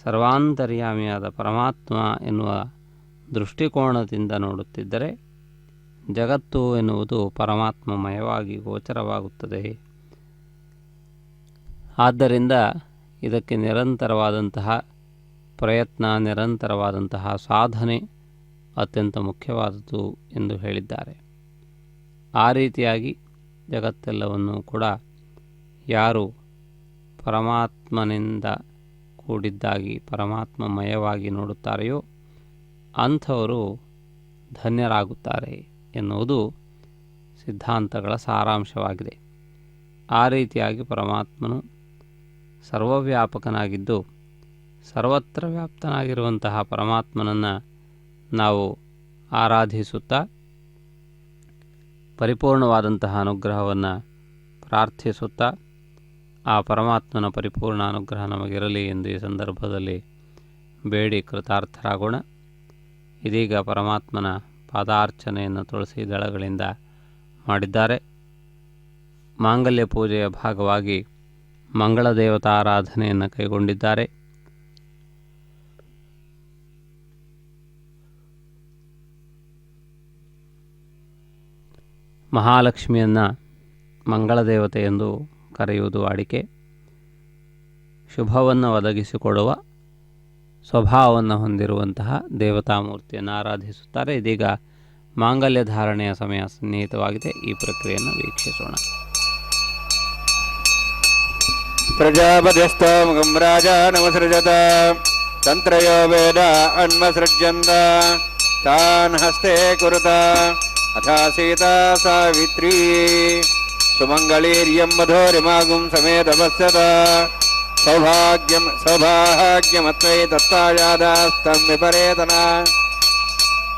ಸರ್ವಾಂತರ್ಯಾಮಿಯಾದ ಪರಮಾತ್ಮ ಎನ್ನುವ ದೃಷ್ಟಿಕೋನದಿಂದ ನೋಡುತ್ತಿದ್ದರೆ ಜಗತ್ತು ಎನ್ನುವುದು ಪರಮಾತ್ಮಮಯವಾಗಿ ಗೋಚರವಾಗುತ್ತದೆ. ಆದ್ದರಿಂದ ಇದಕ್ಕೆ ನಿರಂತರವಾದಂತಹ ಪ್ರಯತ್ನ, ನಿರಂತರವಾದಂತಹ ಸಾಧನೆ ಅತ್ಯಂತ ಮುಖ್ಯವಾದದ್ದು ಎಂದು ಹೇಳಿದ್ದಾರೆ. ಆ ರೀತಿಯಾಗಿ ಜಗತ್ತೆಲ್ಲವನ್ನು ಕೂಡ ಯಾರು ಪರಮಾತ್ಮನಿಂದ ಕೂಡಿದ್ದಾಗಿ ಪರಮಾತ್ಮಮಯವಾಗಿ ನೋಡುತ್ತಾರೆಯೋ ಅಂಥವರು ಧನ್ಯರಾಗುತ್ತಾರೆ ಎನ್ನುವುದು ಸಿದ್ಧಾಂತಗಳ ಸಾರಾಂಶವಾಗಿದೆ. ಆ ರೀತಿಯಾಗಿ ಪರಮಾತ್ಮನು ಸರ್ವವ್ಯಾಪಕನಾಗಿದ್ದು ಸರ್ವತ್ರ ವ್ಯಾಪ್ತನಾಗಿರುವಂತಹ ಪರಮಾತ್ಮನನ್ನು ನಾವು ಆರಾಧಿಸುತ್ತಾ ಪರಿಪೂರ್ಣವಾದಂತಹ ಅನುಗ್ರಹವನ್ನು ಪ್ರಾರ್ಥಿಸುತ್ತಾ ಆ ಪರಮಾತ್ಮನ ಪರಿಪೂರ್ಣ ಅನುಗ್ರಹ ನಮಗಿರಲಿ ಎಂದು ಈ ಸಂದರ್ಭದಲ್ಲಿ ಬೇಡಿ ಕೃತಾರ್ಥರಾಗೋಣ. ಇದೀಗ ಪರಮಾತ್ಮನ ಪಾದಾರ್ಚನೆಯನ್ನು ತುಳಸಿ ದಳಗಳಿಂದ ಮಾಡಿದ್ದಾರೆ. ಮಾಂಗಲ್ಯ ಪೂಜೆಯ ಭಾಗವಾಗಿ ಮಂಗಳ ದೇವತಾ ಆರಾಧನೆಯನ್ನು ಕೈಗೊಂಡಿದ್ದಾರೆ. ಮಹಾಲಕ್ಷ್ಮಿಯನ್ನು ಮಂಗಳ ದೇವತೆ ಎಂದು ಕರೆಯುವುದು ವಾಡಿಕೆ. ಶುಭವನ್ನು ಒದಗಿಸಿಕೊಡುವ ಸ್ವಭಾವವನ್ನು ಹೊಂದಿರುವಂತಹ ದೇವತಾಮೂರ್ತಿಯನ್ನು ಆರಾಧಿಸುತ್ತಾರೆ. ಇದೀಗ ಮಾಂಗಲ್ಯ ಧಾರಣೆಯ ಸಮಯ ಸನ್ನಿಹಿತವಾಗಿದೆ. ಈ ಪ್ರಕ್ರಿಯೆಯನ್ನು ವೀಕ್ಷಿಸೋಣ. ಪ್ರಜಾಪತಿಸ್ತಮುಖಂ ರಾಜಾ ನಮಸೃಜತ ತಂತ್ರಯೋ ವೇದ ಅನ್ಮಸೃಜ್ಯಂತ ತಾನ್ ಹಸ್ತೆ ಕುರುತ ಅಥಾ ಸೀತಾ ಸಾವಿತ್ರೀ ಸುಮಂಗಳೀರ್ಯಂ ಮಧೋರಿಮಾಗುಂ ಸಮೇತಪಸ್ಯತ ಸೌಭಾಗ್ಯಮತ್ವೈ ದತ್ತಾಯಾದಾಸ್ತಂ ವಿಪರೇತನ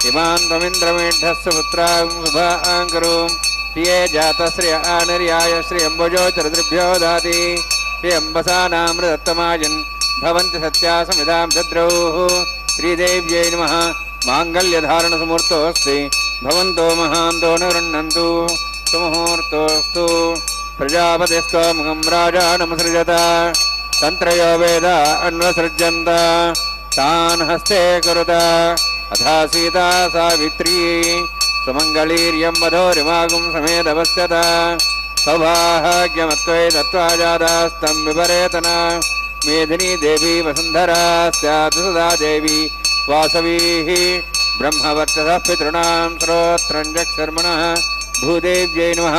ಇಮಾನ್ ತ್ವಮಿಂದ್ರಮೇಢಸ್ಯ ಪುತ್ರಾಂ ಶುಭಾಂಕರು ಪ್ರಿಯೇ ಜಾತಶ್ರಿಯ ಆನಿರ್ಯಾಯ ಶ್ರಿಯಂಬುಜೋ ಚರದೃಭ್ಯೋ ದಾತಿ ಪ್ರಿಯಂಬಸಾನಾಮೃತತ್ತಮಾಯನ್ ಭವಂತಿ ಸತ್ಯಾ ಸಮಿದಾಂ ಶದ್ರೌಃ ಶ್ರೀದೇವ್ಯೈ ನಮಃ. ಮಾಂಗಲ್ಯಧಾರಣಸುಮೂರ್ತೋऽಸ್ತಿ ಭವಂತೋ ಮಹಾಂತೋ ನ ಗೃಹ್ಣन्तु ಸುಮುಹೂರ್ತೋऽस्तु. ಪ್ರಜಾಪತಿಸ್ತಮುಖಂ ರಾಜಾ ನಮಸೃಜತ ತಂತ್ರಯೋ ವೇದ ಅನ್ವಸೃಜ್ಯಂತ ತಾನ್ ಹಸ್ತೆ ಕುರುತ ಅಥಾ ಸೀತಾ ಸಾವಿತ್ರೀ ಸುಮಂಗಳೀರ್ಯಂ ಮಧೋರಿಮಾಗುಂ ಸಮೇತಪಸ್ಯತ ಸೌಭಾಗ್ಯಮತ್ವೈ ದತ್ವಾಜಾದಾಸ್ತಂ ವಿಪರೇತನ ಮೇದಿನಿ ದೇವಿ ವಸುಂಧರಾ ಸ್ಯಾತ್ ಸದಾ ದೇವಿ ವಾಸವೀ ಬ್ರಹ್ಮವರ್ಚಸಃ ಪಿತॄಣಾಂ ಶ್ರೋತ್ರಂಜಕ್ಷರ್ಮಣಃ ಭೂದೇವ್ಯೈ ನಮಃ.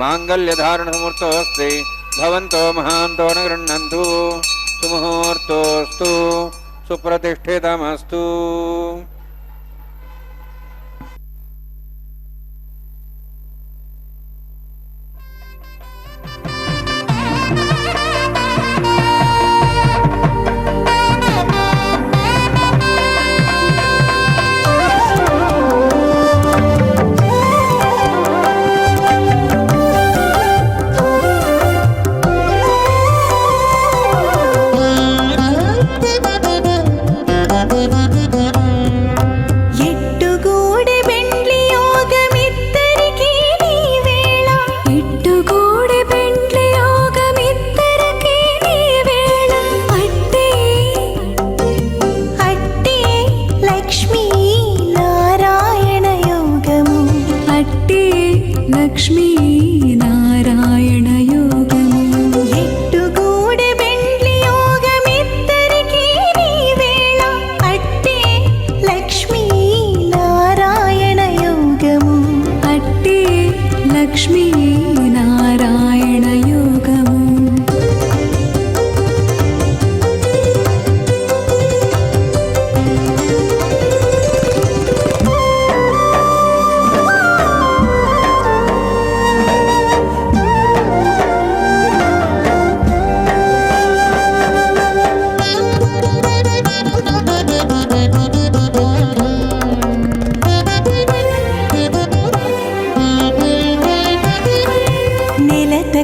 ಮಾಂಗಲ್ಯಧಾರಣಸಮೂರ್ತೋऽಸ್ತಿ ಭವಂತೋ ಮಹಾಂತೋ ನ ಗೃಹ್ಣन्तु ಸುಮುಹೂರ್ತೋऽस्तु ಸುಪ್ರತಿಷ್ಠಿತಮಸ್ತು. लक्ष्मीनारायणयोगम्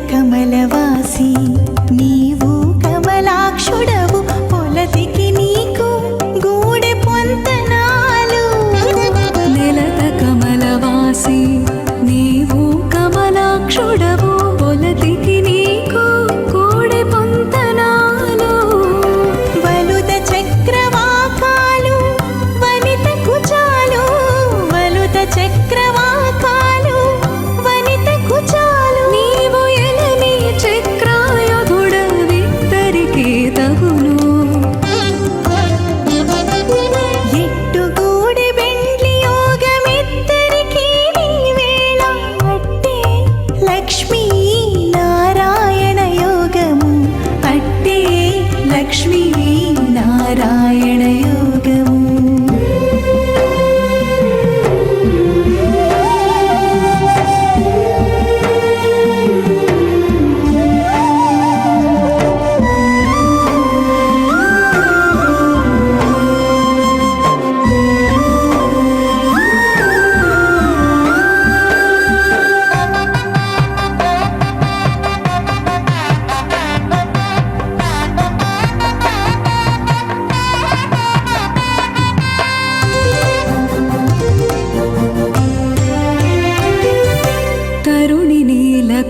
కమలవాసి నీవు కమలాక్షుడవు పొలతికి నీకు గూడె పొంతనాలు నెలత కమలవాసి నీవు కమలాక్షుడవు పొలతికి నీకు గూడె పొంతనాలు వలుద చక్రవాకాలు వనిత కుచాలు వలుద చక్రవాకాలు వనిత కుచాలు నీవు చక్రాయుధుడవిద్దరికి తగును ఎట్టుగూడి బెండ్లి యోగమిద్దరికి నీ వేళ అట్టే లక్ష్మీ నారాయణ యోగము అట్టే లక్ష్మీ నారాయణ యోగము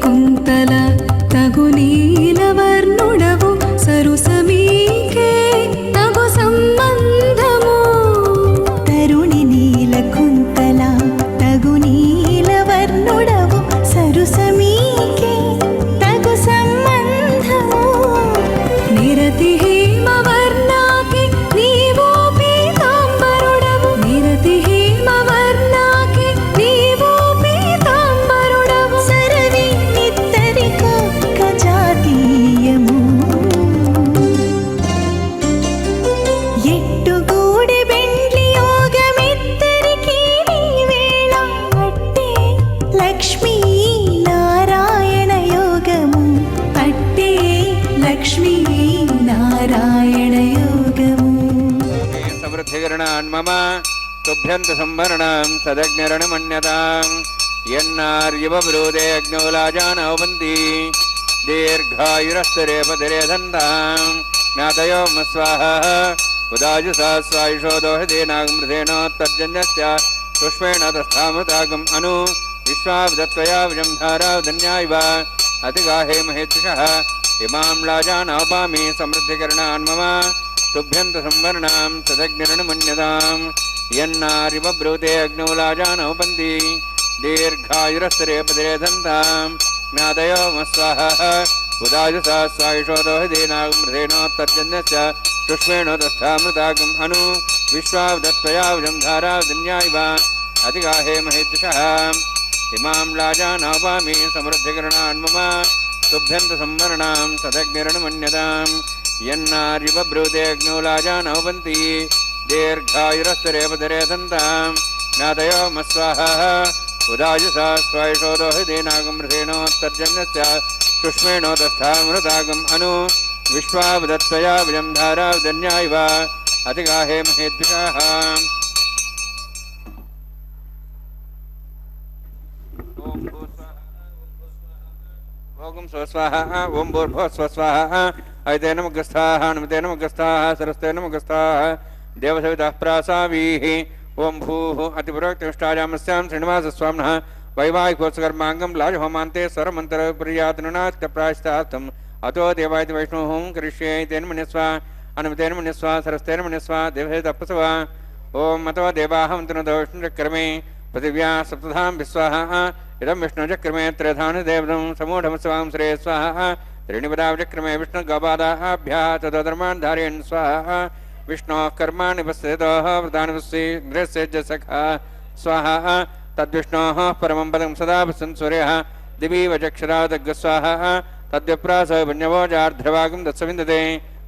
కుంతల తగు నీలవర్ణుడవు సరుసమీకే తగు సంబంధము తరుణి నీల కుంతల తగు నీలవర్ణుడవు సరుసమీకే తగు సంబంధము నిరతి హేమవర్ణాకి నీవు పీతాంబరుడవు నిరతి హేమవర్ణాకి నీవు పీతాంబరుడవు సరవి నిత్తరిక కజాతీయము ఎట్టుగూడి బెండ్లి యోగమిద్దరికి నీ వేళ అట్టే లక్ష్మీ నారాయణ యోగము అట్టే లక్ష్మీ నారాయణ యోగము సమృద్ధికరణాన్ మమ తుభ్యంత సంవరణం సదజ్ఞరణమన్యతాం యన్నార్యవ బ్రూదే అగ్నౌలాజానౌవంతి దీర్ఘాయురస్తరే పదరే దంతాం జ్ఞాతయో స్వాహ ఉదాజుసా స్వాయుషో దోహదేనాగమృతేనోత్తర్జన్యస్య పుష్పేణ తస్థామృతాగం అను విశ్వావిదత్వయా విజంధారాధన్యాయివ అతిగాహే మహేత్షః ఇమాం లాజానౌపామి సమృద్ధికరణాన్ మమ తుభ్యంత సంవర్ణాం సదగ్నిరణమన్యతాం యన్నారివ బ్రూతే అగ్నౌలాజానౌపంతి దీర్ఘాయురస్తరే పదరే దంతాం జ్ఞాతయో స్వాహ ఉదాజుసా స్వాయుషో దోహదేనాగమృతేనోత్తర్జన్యస్య పుష్పేణోతస్థామృతాగం అను విశ్వావదత్వయా విజంధారాధన్యాయివ అతిగాహే మహేత్షః ఇమాం లాజానౌపామి సమృద్ధికరణాన్ మమ తుభ్యంత సంవర్ణాం సదగ్నిరణమన్యతాం యన్నార్యవ బ్రూతే అగ్నౌలాజానౌపంతి దీర్ఘాయురస్తరే పదరే దంతాం జ్ఞాతయో స్వాహ ఉదాజుసా స్వాయుషో దోహదేనాగమృతేనోత్తర్జన్యస్య పుష్పేణోతస్థామృతాగం అను విశ్వావదత్వయా విజంధారాధన్యాయివ అతిగాహే మహేద్విషః ఓం స్వస్వాహ ఓం భూర్భువః స్వస్వాహ ఐతేన ముగ్ధస్థాః నమతేన ముగ్ధస్థాః సరస్తేన ముగ్ధస్థాః దేవసవితః ప్రాసావీః ఓం భూః అతిపురోక్తిష్టాయామస్యాం శ్రీనివాసస్వామినః వైవాహికోత్సకర్మాంగం లాజహోమాంతే స్వరమంతరప్రియాతనునాథ ప్రాయశ్చిత్తం అతో దేవాయతి వైష్ణోహం కరిష్యే తేన మన్యస్వ అనుమతేన మన్యస్వ సరస్తేన మన్యస్వ దేవసవితః ప్రసవ ఓం మతో దేవాహంతనుతో విష్ణుచక్రమే पृथिव्या सप्तधाम विश्वाः इदं विष्णुचक्रमे त्रयधानुदेवं समूढमस्वां श्रेय स्वाहा त्रीणिपदावचक्रमे विष्णुगोपादाभ्यः तदधर्मान् धारयन् स्वाहा विष्णोः कर्माणि पश्यतः व्रतानि पश्येन्द्रस्य सखा स्वाहा तद्विष्णोः परमं पदं सदा वसन् सूर्यः दिवीव चक्षुरादग्स्वाहा तद्विप्रास पुण्यवोजार्ध्रवागं दत्सविन्दते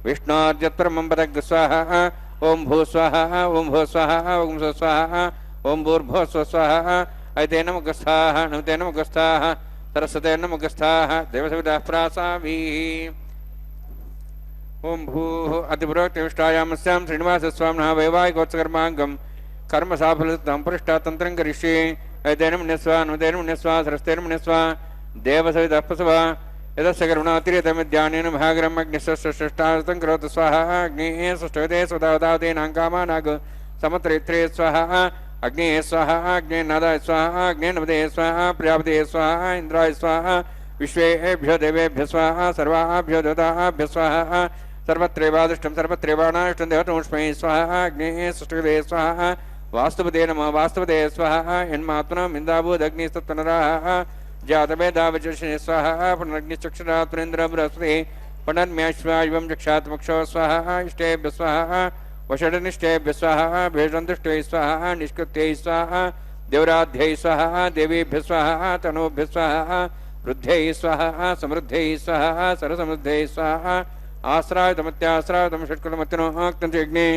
विष्णोर्यत्परमं पदग्स्वाहा ओं भूस्वाहा ओं भूस्वाहा ओं स्वस्वाहा ओं भूर्भुवस्वस्वाहा ऐते नमोगस्थाः नमते नमोगस्थाः सरस्वते नमोगस्थाः देवसविदाः प्रासाभिः ओं भूः अतिपुरोक्तविष्टायामस्यां श्रीनिवासस्वामिनः वैवाहिकोत्सकर्माङ्गं कर्म साफलतं पुरुष्टातन्त्रं करिष्ये ऐतेन मुनिस्वा नुतेन मुनिस्वा सरस्तेन मुनिस्वा देवसविदः प्रसवा यदस्य करुणातिरेतमिद्यानेन भागरम् अग्निष्टार्थं करोतु स्वाहा अग्निः सुष्ठुते स्वदावतावतीनां कामानाग समत्रैत्रे स्वाहा अग्निः स्वाहा अग्निर्नादाय स्वाहा अग्निर्नमदे स्वाहा प्रजापते स्वाहा इन्द्राय स्वाहा विश्वेभ्यो देवेभ्यो स्वाहा सर्वाभ्यो देवताभ्यो स्वाहा सर्वत्रैवादृष्टं सर्वत्रैवानाष्टं देवतोष्मै स्वाहा अग्निः सुष्ठुते स्वाहा वास्तुपदे नमः वास्तुपदे स्वाहा यन्मात्मनः इन्दाभूदग्निस्तत्पुनराः जातवेदावचर्षणे स्वाहा पुनरग्निश्चक्षुरात्मनेन्द्र बृहस्पतिः पुनर्म्याश्वायुवं चक्षात्मक्षो स्वाहा इष्टेभ्य स्वाहा वषडनिष्ठेभ्य स्वाहा भेषन्तुष्टै स्वाहा निष्कृत्यै स्वाहा देवराध्यै स्वाहा देवीभ्य स्वाहा तनूभ्य स्वाहा वृद्ध्यै स्वाहा समृद्ध्यै स्वाहा सरसमृद्ध्यै स्वाहा आश्रायतमत्याश्रायतं षट्कुलमत्तिनोक्तञ्चयज्ञे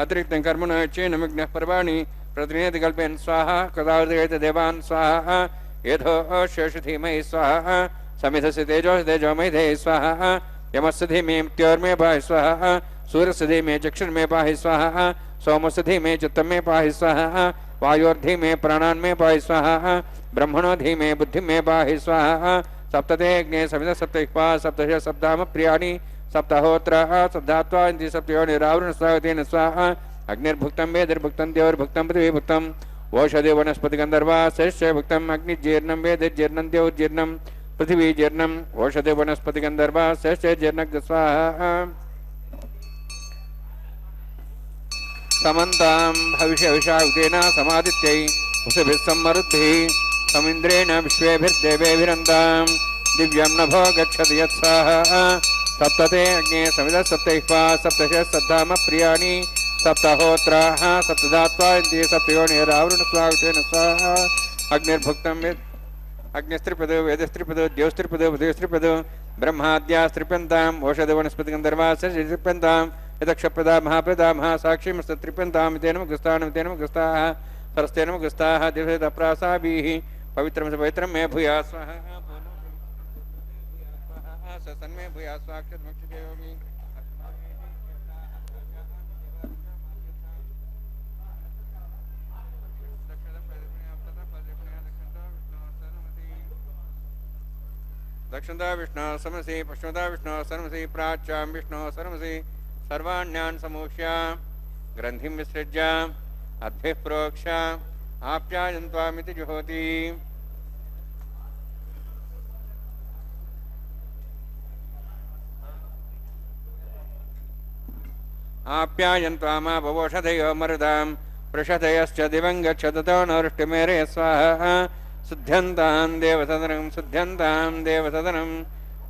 अतिरिक्तं कर्मण चेनमिज्ञः पर्वाणि प्रतिनिधिकल्पेन स्वाहा कदावदेवान् स्वाहा यथो शेषधीमहि स्वाहा समिधस्य तेजोमयधे स्वाहा यमस्य धीमे मृत्योर्मे पाहि स्वाहा सूर्यस्य धीमे चक्षुर्मे पाहि स्वाहा सोमस्य धीमे चित्तमे पाहि स्वाहा वायोर्धीमे प्राणान्मे पाहि स्वाहा ब्रह्मणो धीमे बुद्धिमे पाहि स्वाहा सप्तते अग्ने समिध सप्तैक्वा सप्तश सप्ताम प्रियाणि सप्तहोत्राः सप्तात्वा इति सप्तयोनिरावृण स्वागतेन स्वाहा अग्निर्भुक्तं वेदिर्भुक्तं देवर्भुक्तं पृथिवीभुक्तं ओषधि वनस्पति गंधर्वा शस्य भुक्तम अग्निजीर्णं वेदिर्जीर्णं देवजीर्णं पृथिवीजीर्णं ओषधि वनस्पति गंधर्वा शस्य जीर्णं स्वाहा समन्तां भविष्यविषायुतेन समादित्यै उषभिः सम्मरुद्भिः समिन्द्रेण विश्वेभिर्देवेभिरन्तां दिव्यं नभो गच्छति यत्स्वाहा सप्तते अग्ने समिधः सप्तैक्वा सप्तश सप्ताम प्रियाणि सप्तहोत्राः सप्तधात्वा इति सप्तयोनिरावृण स्वागतेन स्वाहा अग्निर्भुक्तं अग्निस्त्रिपदो वेदस्त्रिपदो द्योस्त्रिपदो बुधस्त्रिपदो ब्रह्माद्यास्त्रिप्यन्ताम् ओषधवनस्पतिगन्धर्वाः त्रिप्यन्ताम् यदक्षप्रदा महाप्रदा महासाक्षीमस्तत्रिप्यन्ताम् तेन मुखस्ताः सरस्तेन मुखस्ताः दिवसेतप्रासाभिः पवित्रं स पवित्रं मे भूया स्वाहा सन्मे भूया स्वाक्षतमक्षदेवमी दक्षिणता विष्णु समसि पश्चिमता विष्णु सर्वसि प्राच्यां विष्णु सर्वसि सर्वाण्यान् समूह्य ग्रन्थिं विसृज्य अद्भिः प्रोक्ष आप्यायन्त्वामिति जुहोति आप्यायन्त्वामा भवोषधयो मरुदां पृषधयश्च दिवं गच्छततो नवृष्टिमेरे स्वाहा शुद्ध्यन्तां देवसदनं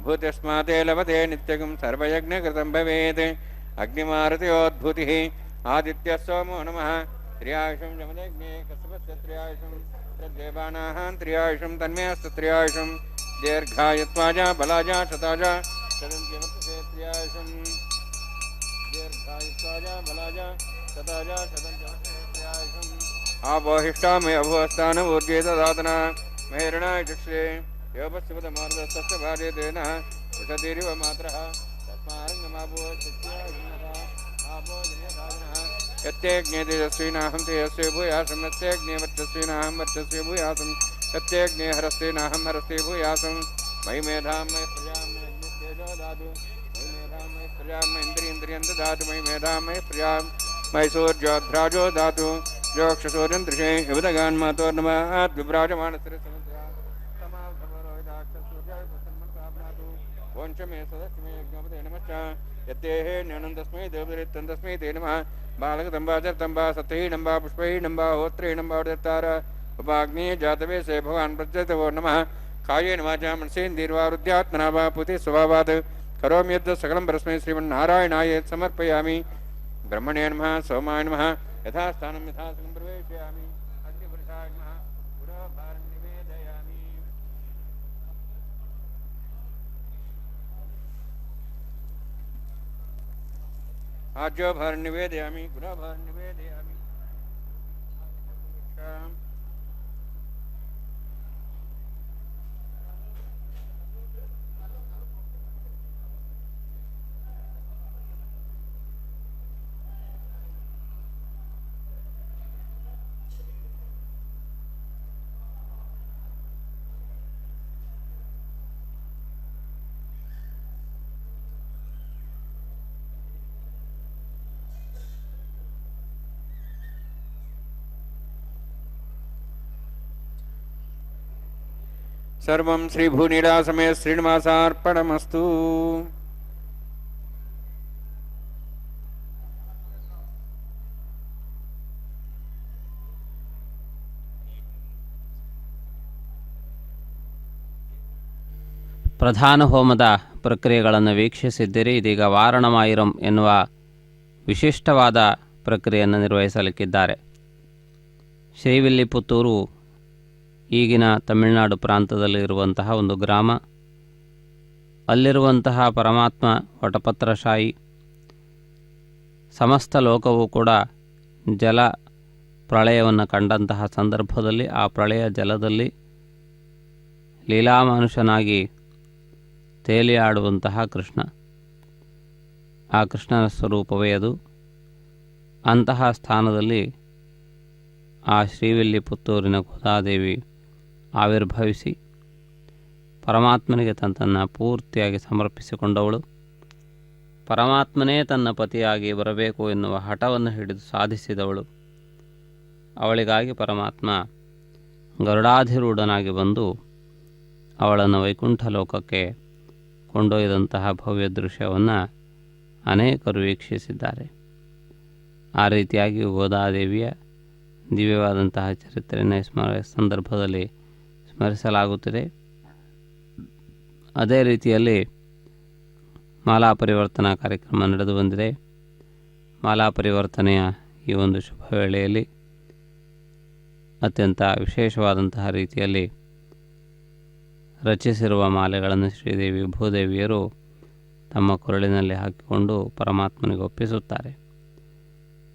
भूतिस्माते लभते नित्यगं सर्वयज्ञकृतं भवेत् अग्निमारुतयोद्भूतिः आदित्यः सोमो नमः त्र्यायुषं यमदग्ने कश्यपस्य त्र्यायुषं तद्देवानाः त्र्यायुषं तन्मेऽस्तु त्र्यायुषं दीर्घायुत्वाजा बलाजा शताजा शतन्त्यमर्तसे त्र्यायुषं दीर्घायुत्वाजा बलाजा शताजा शतन्त्यमर्तसे त्र्यायुषम् आपोहिष्टामय अभुवस्थानमूर्जेतदातना महेरणाय चक्षे योपस्यपदमार्दस्तस्य भार्यतेन वृषतिरिव मात्रः यत्यग्ने तेजस्वीनाहं तेजस्वी भूयासं यत्यग्ने वर्चस्वीनाहं वर्चस्वी भूयासं यत्यग्ने हरस्तेनाहं हरस्ते भूयासं मयि मेधां मयि प्रजां मयि तेजो दातु मयि मेधां मयि प्रजां मयि इन्द्रियं ददातु मयि मेधां मयि प्रजां मयि सूर्योध्राजो दातु जोक्षसूर्यं दृशे युवदगान् मातोर्नमात् विभ्राजमानस्थिरसमुद्रा वंशमे सदस्मे यज्ञपते नमश्च यत्तेः न्यूनं देवदरित्तं तस्मै ते नमः बालकतम्बा चरतम्बा सत्यहीनम्बा पुष्पहीनम्बा होत्रेणम्बा उदत्तार उपाग्ने जातवेशे भगवान् प्रत्यतवो नमः कायेन वाचा मनसेन्द्रिर्वारुध्यात्मना वा पुते स्वभावात् करोमि यद् सकलं परस्मै श्रीमन्नारायणाय समर्पयामि ब्रह्मणे नमः सोमाय नमः यथास्थानं यथासनं प्रवेशयामि अग्निपुरुषाय नमः आज्योभार्निवेदयामि गुलाभार्निवेदयामि सर्वं श्रीभूनीलासमय श्रीनिवासार्पणमस्तु। ಪ್ರಧಾನ ಹೋಮದ ಪ್ರಕ್ರಿಯೆಗಳನ್ನು ವೀಕ್ಷಿಸಿದ್ದೀರಿ. ಇದೀಗ ವಾರಣಮಾಯಿರಂ ಎನ್ನುವ ವಿಶಿಷ್ಟವಾದ ಪ್ರಕ್ರಿಯೆಯನ್ನು ನಿರ್ವಹಿಸಲಿಕ್ಕಿದ್ದಾರೆ. ಶ್ರೀವಿಲ್ಲಿಪುತ್ತೂರು ಈಗಿನ ತಮಿಳುನಾಡು ಪ್ರಾಂತದಲ್ಲಿ ಇರುವಂತಹ ಒಂದು ಗ್ರಾಮ. ಅಲ್ಲಿರುವಂತಹ ಪರಮಾತ್ಮ ವಟಪತ್ರಶಾಯಿ. ಸಮಸ್ತ ಲೋಕವೂ ಕೂಡ ಜಲ ಪ್ರಳಯವನ್ನು ಕಂಡಂತಹ ಸಂದರ್ಭದಲ್ಲಿ ಆ ಪ್ರಳಯ ಜಲದಲ್ಲಿ ಲೀಲಾಮಾನುಷನಾಗಿ ತೇಲಿಯಾಡುವಂತಹ ಕೃಷ್ಣ, ಆ ಕೃಷ್ಣನ ಸ್ವರೂಪವೇ ಅದು. ಅಂತಹ ಸ್ಥಾನದಲ್ಲಿ ಆ ಶ್ರೀವಿಲ್ಲಿಪುತ್ತೂರಿನ ಗೋದಾದೇವಿ ಆವಿರ್ಭವಿಸಿ ಪರಮಾತ್ಮನಿಗೆ ತನ್ನನ್ನು ಪೂರ್ತಿಯಾಗಿ ಸಮರ್ಪಿಸಿಕೊಂಡವಳು. ಪರಮಾತ್ಮನೇ ತನ್ನ ಪತಿಯಾಗಿ ಬರಬೇಕು ಎನ್ನುವ ಹಠವನ್ನು ಹಿಡಿದು ಸಾಧಿಸಿದವಳು. ಅವಳಿಗಾಗಿ ಪರಮಾತ್ಮ ಗರುಡಾಧಿರೂಢನಾಗಿ ಬಂದು ಅವಳನ್ನು ವೈಕುಂಠ ಲೋಕಕ್ಕೆ ಕೊಂಡೊಯ್ದಂತಹ ಭವ್ಯ ದೃಶ್ಯವನ್ನು ಅನೇಕರು ವೀಕ್ಷಿಸಿದ್ದಾರೆ. ಆ ರೀತಿಯಾಗಿ ಗೋದಾದೇವಿಯ ದಿವ್ಯವಾದಂತಹ ಚರಿತ್ರೆಯನ್ನು ಸಂದರ್ಭದಲ್ಲಿ ಸ್ಮರಿಸಲಾಗುತ್ತಿದೆ. ಅದೇ ರೀತಿಯಲ್ಲಿ ಮಾಲಾ ಪರಿವರ್ತನಾ ಕಾರ್ಯಕ್ರಮ ನಡೆದು ಬಂದಿದೆ. ಮಾಲಾ ಪರಿವರ್ತನೆಯ ಈ ಒಂದು ಶುಭ ವೇಳೆಯಲ್ಲಿ ಅತ್ಯಂತ ವಿಶೇಷವಾದಂತಹ ರೀತಿಯಲ್ಲಿ ರಚಿಸಿರುವ ಮಾಲೆಗಳನ್ನು ಶ್ರೀದೇವಿ ಭೂದೇವಿಯರು ತಮ್ಮ ಕೊರಳಿನಲ್ಲಿ ಹಾಕಿಕೊಂಡು ಪರಮಾತ್ಮನಿಗೆ ಒಪ್ಪಿಸುತ್ತಾರೆ.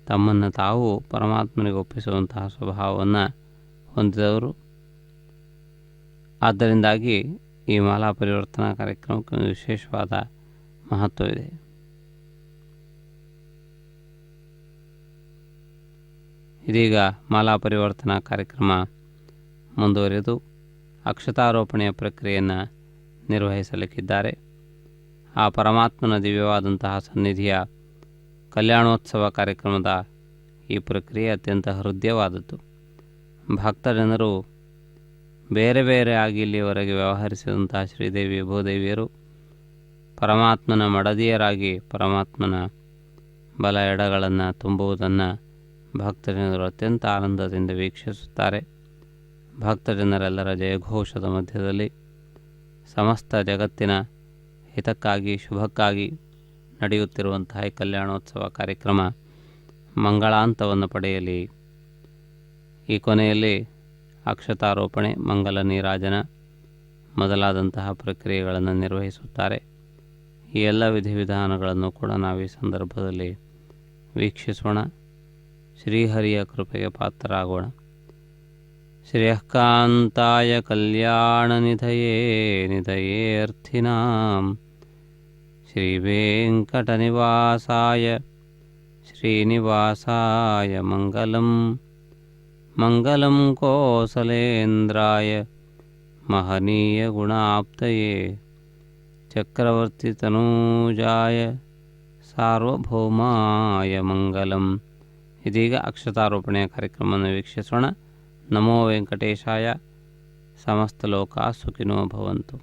ತಮ್ಮನ್ನು ತಾವು ಪರಮಾತ್ಮನಿಗೆ ಒಪ್ಪಿಸುವಂತಹ ಸ್ವಭಾವವನ್ನು ಹೊಂದಿದವರು. ಆದ್ದರಿಂದಾಗಿ ಈ ಮಾಲಾ ಪರಿವರ್ತನಾ ಕಾರ್ಯಕ್ರಮಕ್ಕೆ ಒಂದು ವಿಶೇಷವಾದ ಮಹತ್ವವಿದೆ. ಇದೀಗ ಮಾಲಾ ಪರಿವರ್ತನಾ ಕಾರ್ಯಕ್ರಮ ಮುಂದುವರಿದು ಅಕ್ಷತಾರೋಪಣೆಯ ಪ್ರಕ್ರಿಯೆಯನ್ನು ನಿರ್ವಹಿಸಲಿಕ್ಕಿದ್ದಾರೆ. ಆ ಪರಮಾತ್ಮನ ದಿವ್ಯವಾದಂತಹ ಸನ್ನಿಧಿಯ ಕಲ್ಯಾಣೋತ್ಸವ ಕಾರ್ಯಕ್ರಮದ ಈ ಪ್ರಕ್ರಿಯೆ ಅತ್ಯಂತ ಹೃದಯವಾದದ್ದು. ಭಕ್ತಜನರು ಬೇರೆ ಬೇರೆ ಆಗಿ ಇಲ್ಲಿಯವರೆಗೆ ವ್ಯವಹರಿಸಿದಂತಹ ಶ್ರೀದೇವಿ ಭೂದೇವಿಯರು ಪರಮಾತ್ಮನ ಮಡದಿಯರಾಗಿ ಪರಮಾತ್ಮನ ಬಲ ಎಡಗಳನ್ನು ತುಂಬುವುದನ್ನು ಭಕ್ತಜನರು ಅತ್ಯಂತ ಆನಂದದಿಂದ ವೀಕ್ಷಿಸುತ್ತಾರೆ. ಭಕ್ತಜನರೆಲ್ಲರ ಜಯಘೋಷದ ಮಧ್ಯದಲ್ಲಿ ಸಮಸ್ತ ಜಗತ್ತಿನ ಹಿತಕ್ಕಾಗಿ ಶುಭಕ್ಕಾಗಿ ನಡೆಯುತ್ತಿರುವಂತಹ ಈ ಕಲ್ಯಾಣೋತ್ಸವ ಕಾರ್ಯಕ್ರಮ ಮಂಗಳಾಂತವನ್ನು ಪಡೆಯಲಿ. ಈ ಕೊನೆಯಲ್ಲಿ ಅಕ್ಷತಾರೋಪಣೆ, ಮಂಗಲ ನೀರಾಜನ ಮೊದಲಾದಂತಹ ಪ್ರಕ್ರಿಯೆಗಳನ್ನು ನಿರ್ವಹಿಸುತ್ತಾರೆ. ಈ ಎಲ್ಲ ವಿಧಿವಿಧಾನಗಳನ್ನು ಕೂಡ ನಾವು ಈ ಸಂದರ್ಭದಲ್ಲಿ ವೀಕ್ಷಿಸೋಣ. ಶ್ರೀಹರಿಯ ಕೃಪೆಗೆ ಪಾತ್ರರಾಗೋಣ. ಶ್ರೇಯಃಕಾಂತಾಯ ಕಲ್ಯಾಣ ನಿಧಯೇ ನಿಧಯೇರ್ಥಿನಾಂ ಶ್ರೀವೆಂಕಟನಿವಾಸಾಯ ಶ್ರೀನಿವಾಸಾಯ ಮಂಗಲಂ ಮಂಗಲಂ ಕೋಸಲೇಂದ್ರಾಯ ಮಹನೀಯ ಗುಣಾಪ್ತಯೇ ಚಕ್ರವರ್ತಿತನೂಜಾಯ ಸಾರ್ವಭೌಮಾಯ ಮಂಗಲಂ. ಇದೀಗ ಅಕ್ಷತಾರೋಪಣೆಯ ಕಾರ್ಯಕ್ರಮವನ್ನು ವೀಕ್ಷಿಸೋಣ. ನಮೋ ವೆಂಕಟೇಶಾಯ. ಸಮಸ್ತ ಲೋಕ ಸುಖಿನೋ ಭವಂತು.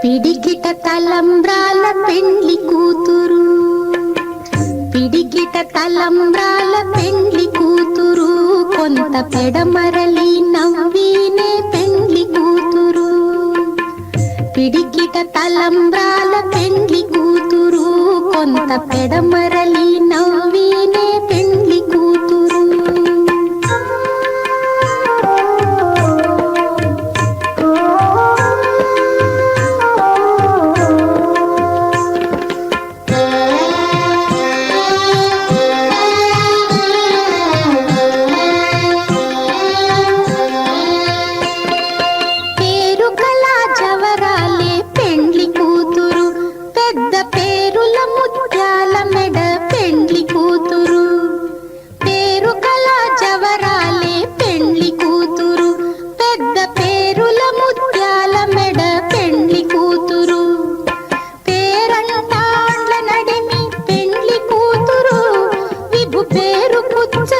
పిడికిట తలంబ్రాల పెండ్లి కూతురు, పిడికిట తలంబ్రాల పెండ్లి కూతురు, కొంత పెడమరలి నవ్వినే పెండ్లి పిడికిట తలంబ్రాల పెండ్లి కూతురు కొంత పెడమరలి నవ్వినే పెండ్లి కూతురు.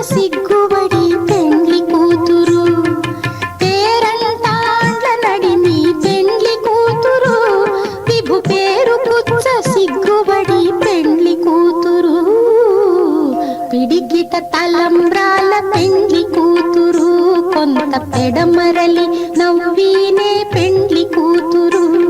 సిగ్గుబడి పెండ్లి కూతురు పేరంటాండ్ల నడిమి పెండ్లి కూతురు విభు పేరు పుచ్చ సిగ్గుబడి పెండ్లి కూతురు. పిడికిట తలంబ్రాల పెండ్లి కూతురు కొంత పెడమరలి నవ్వినే పెండ్లి కూతురు.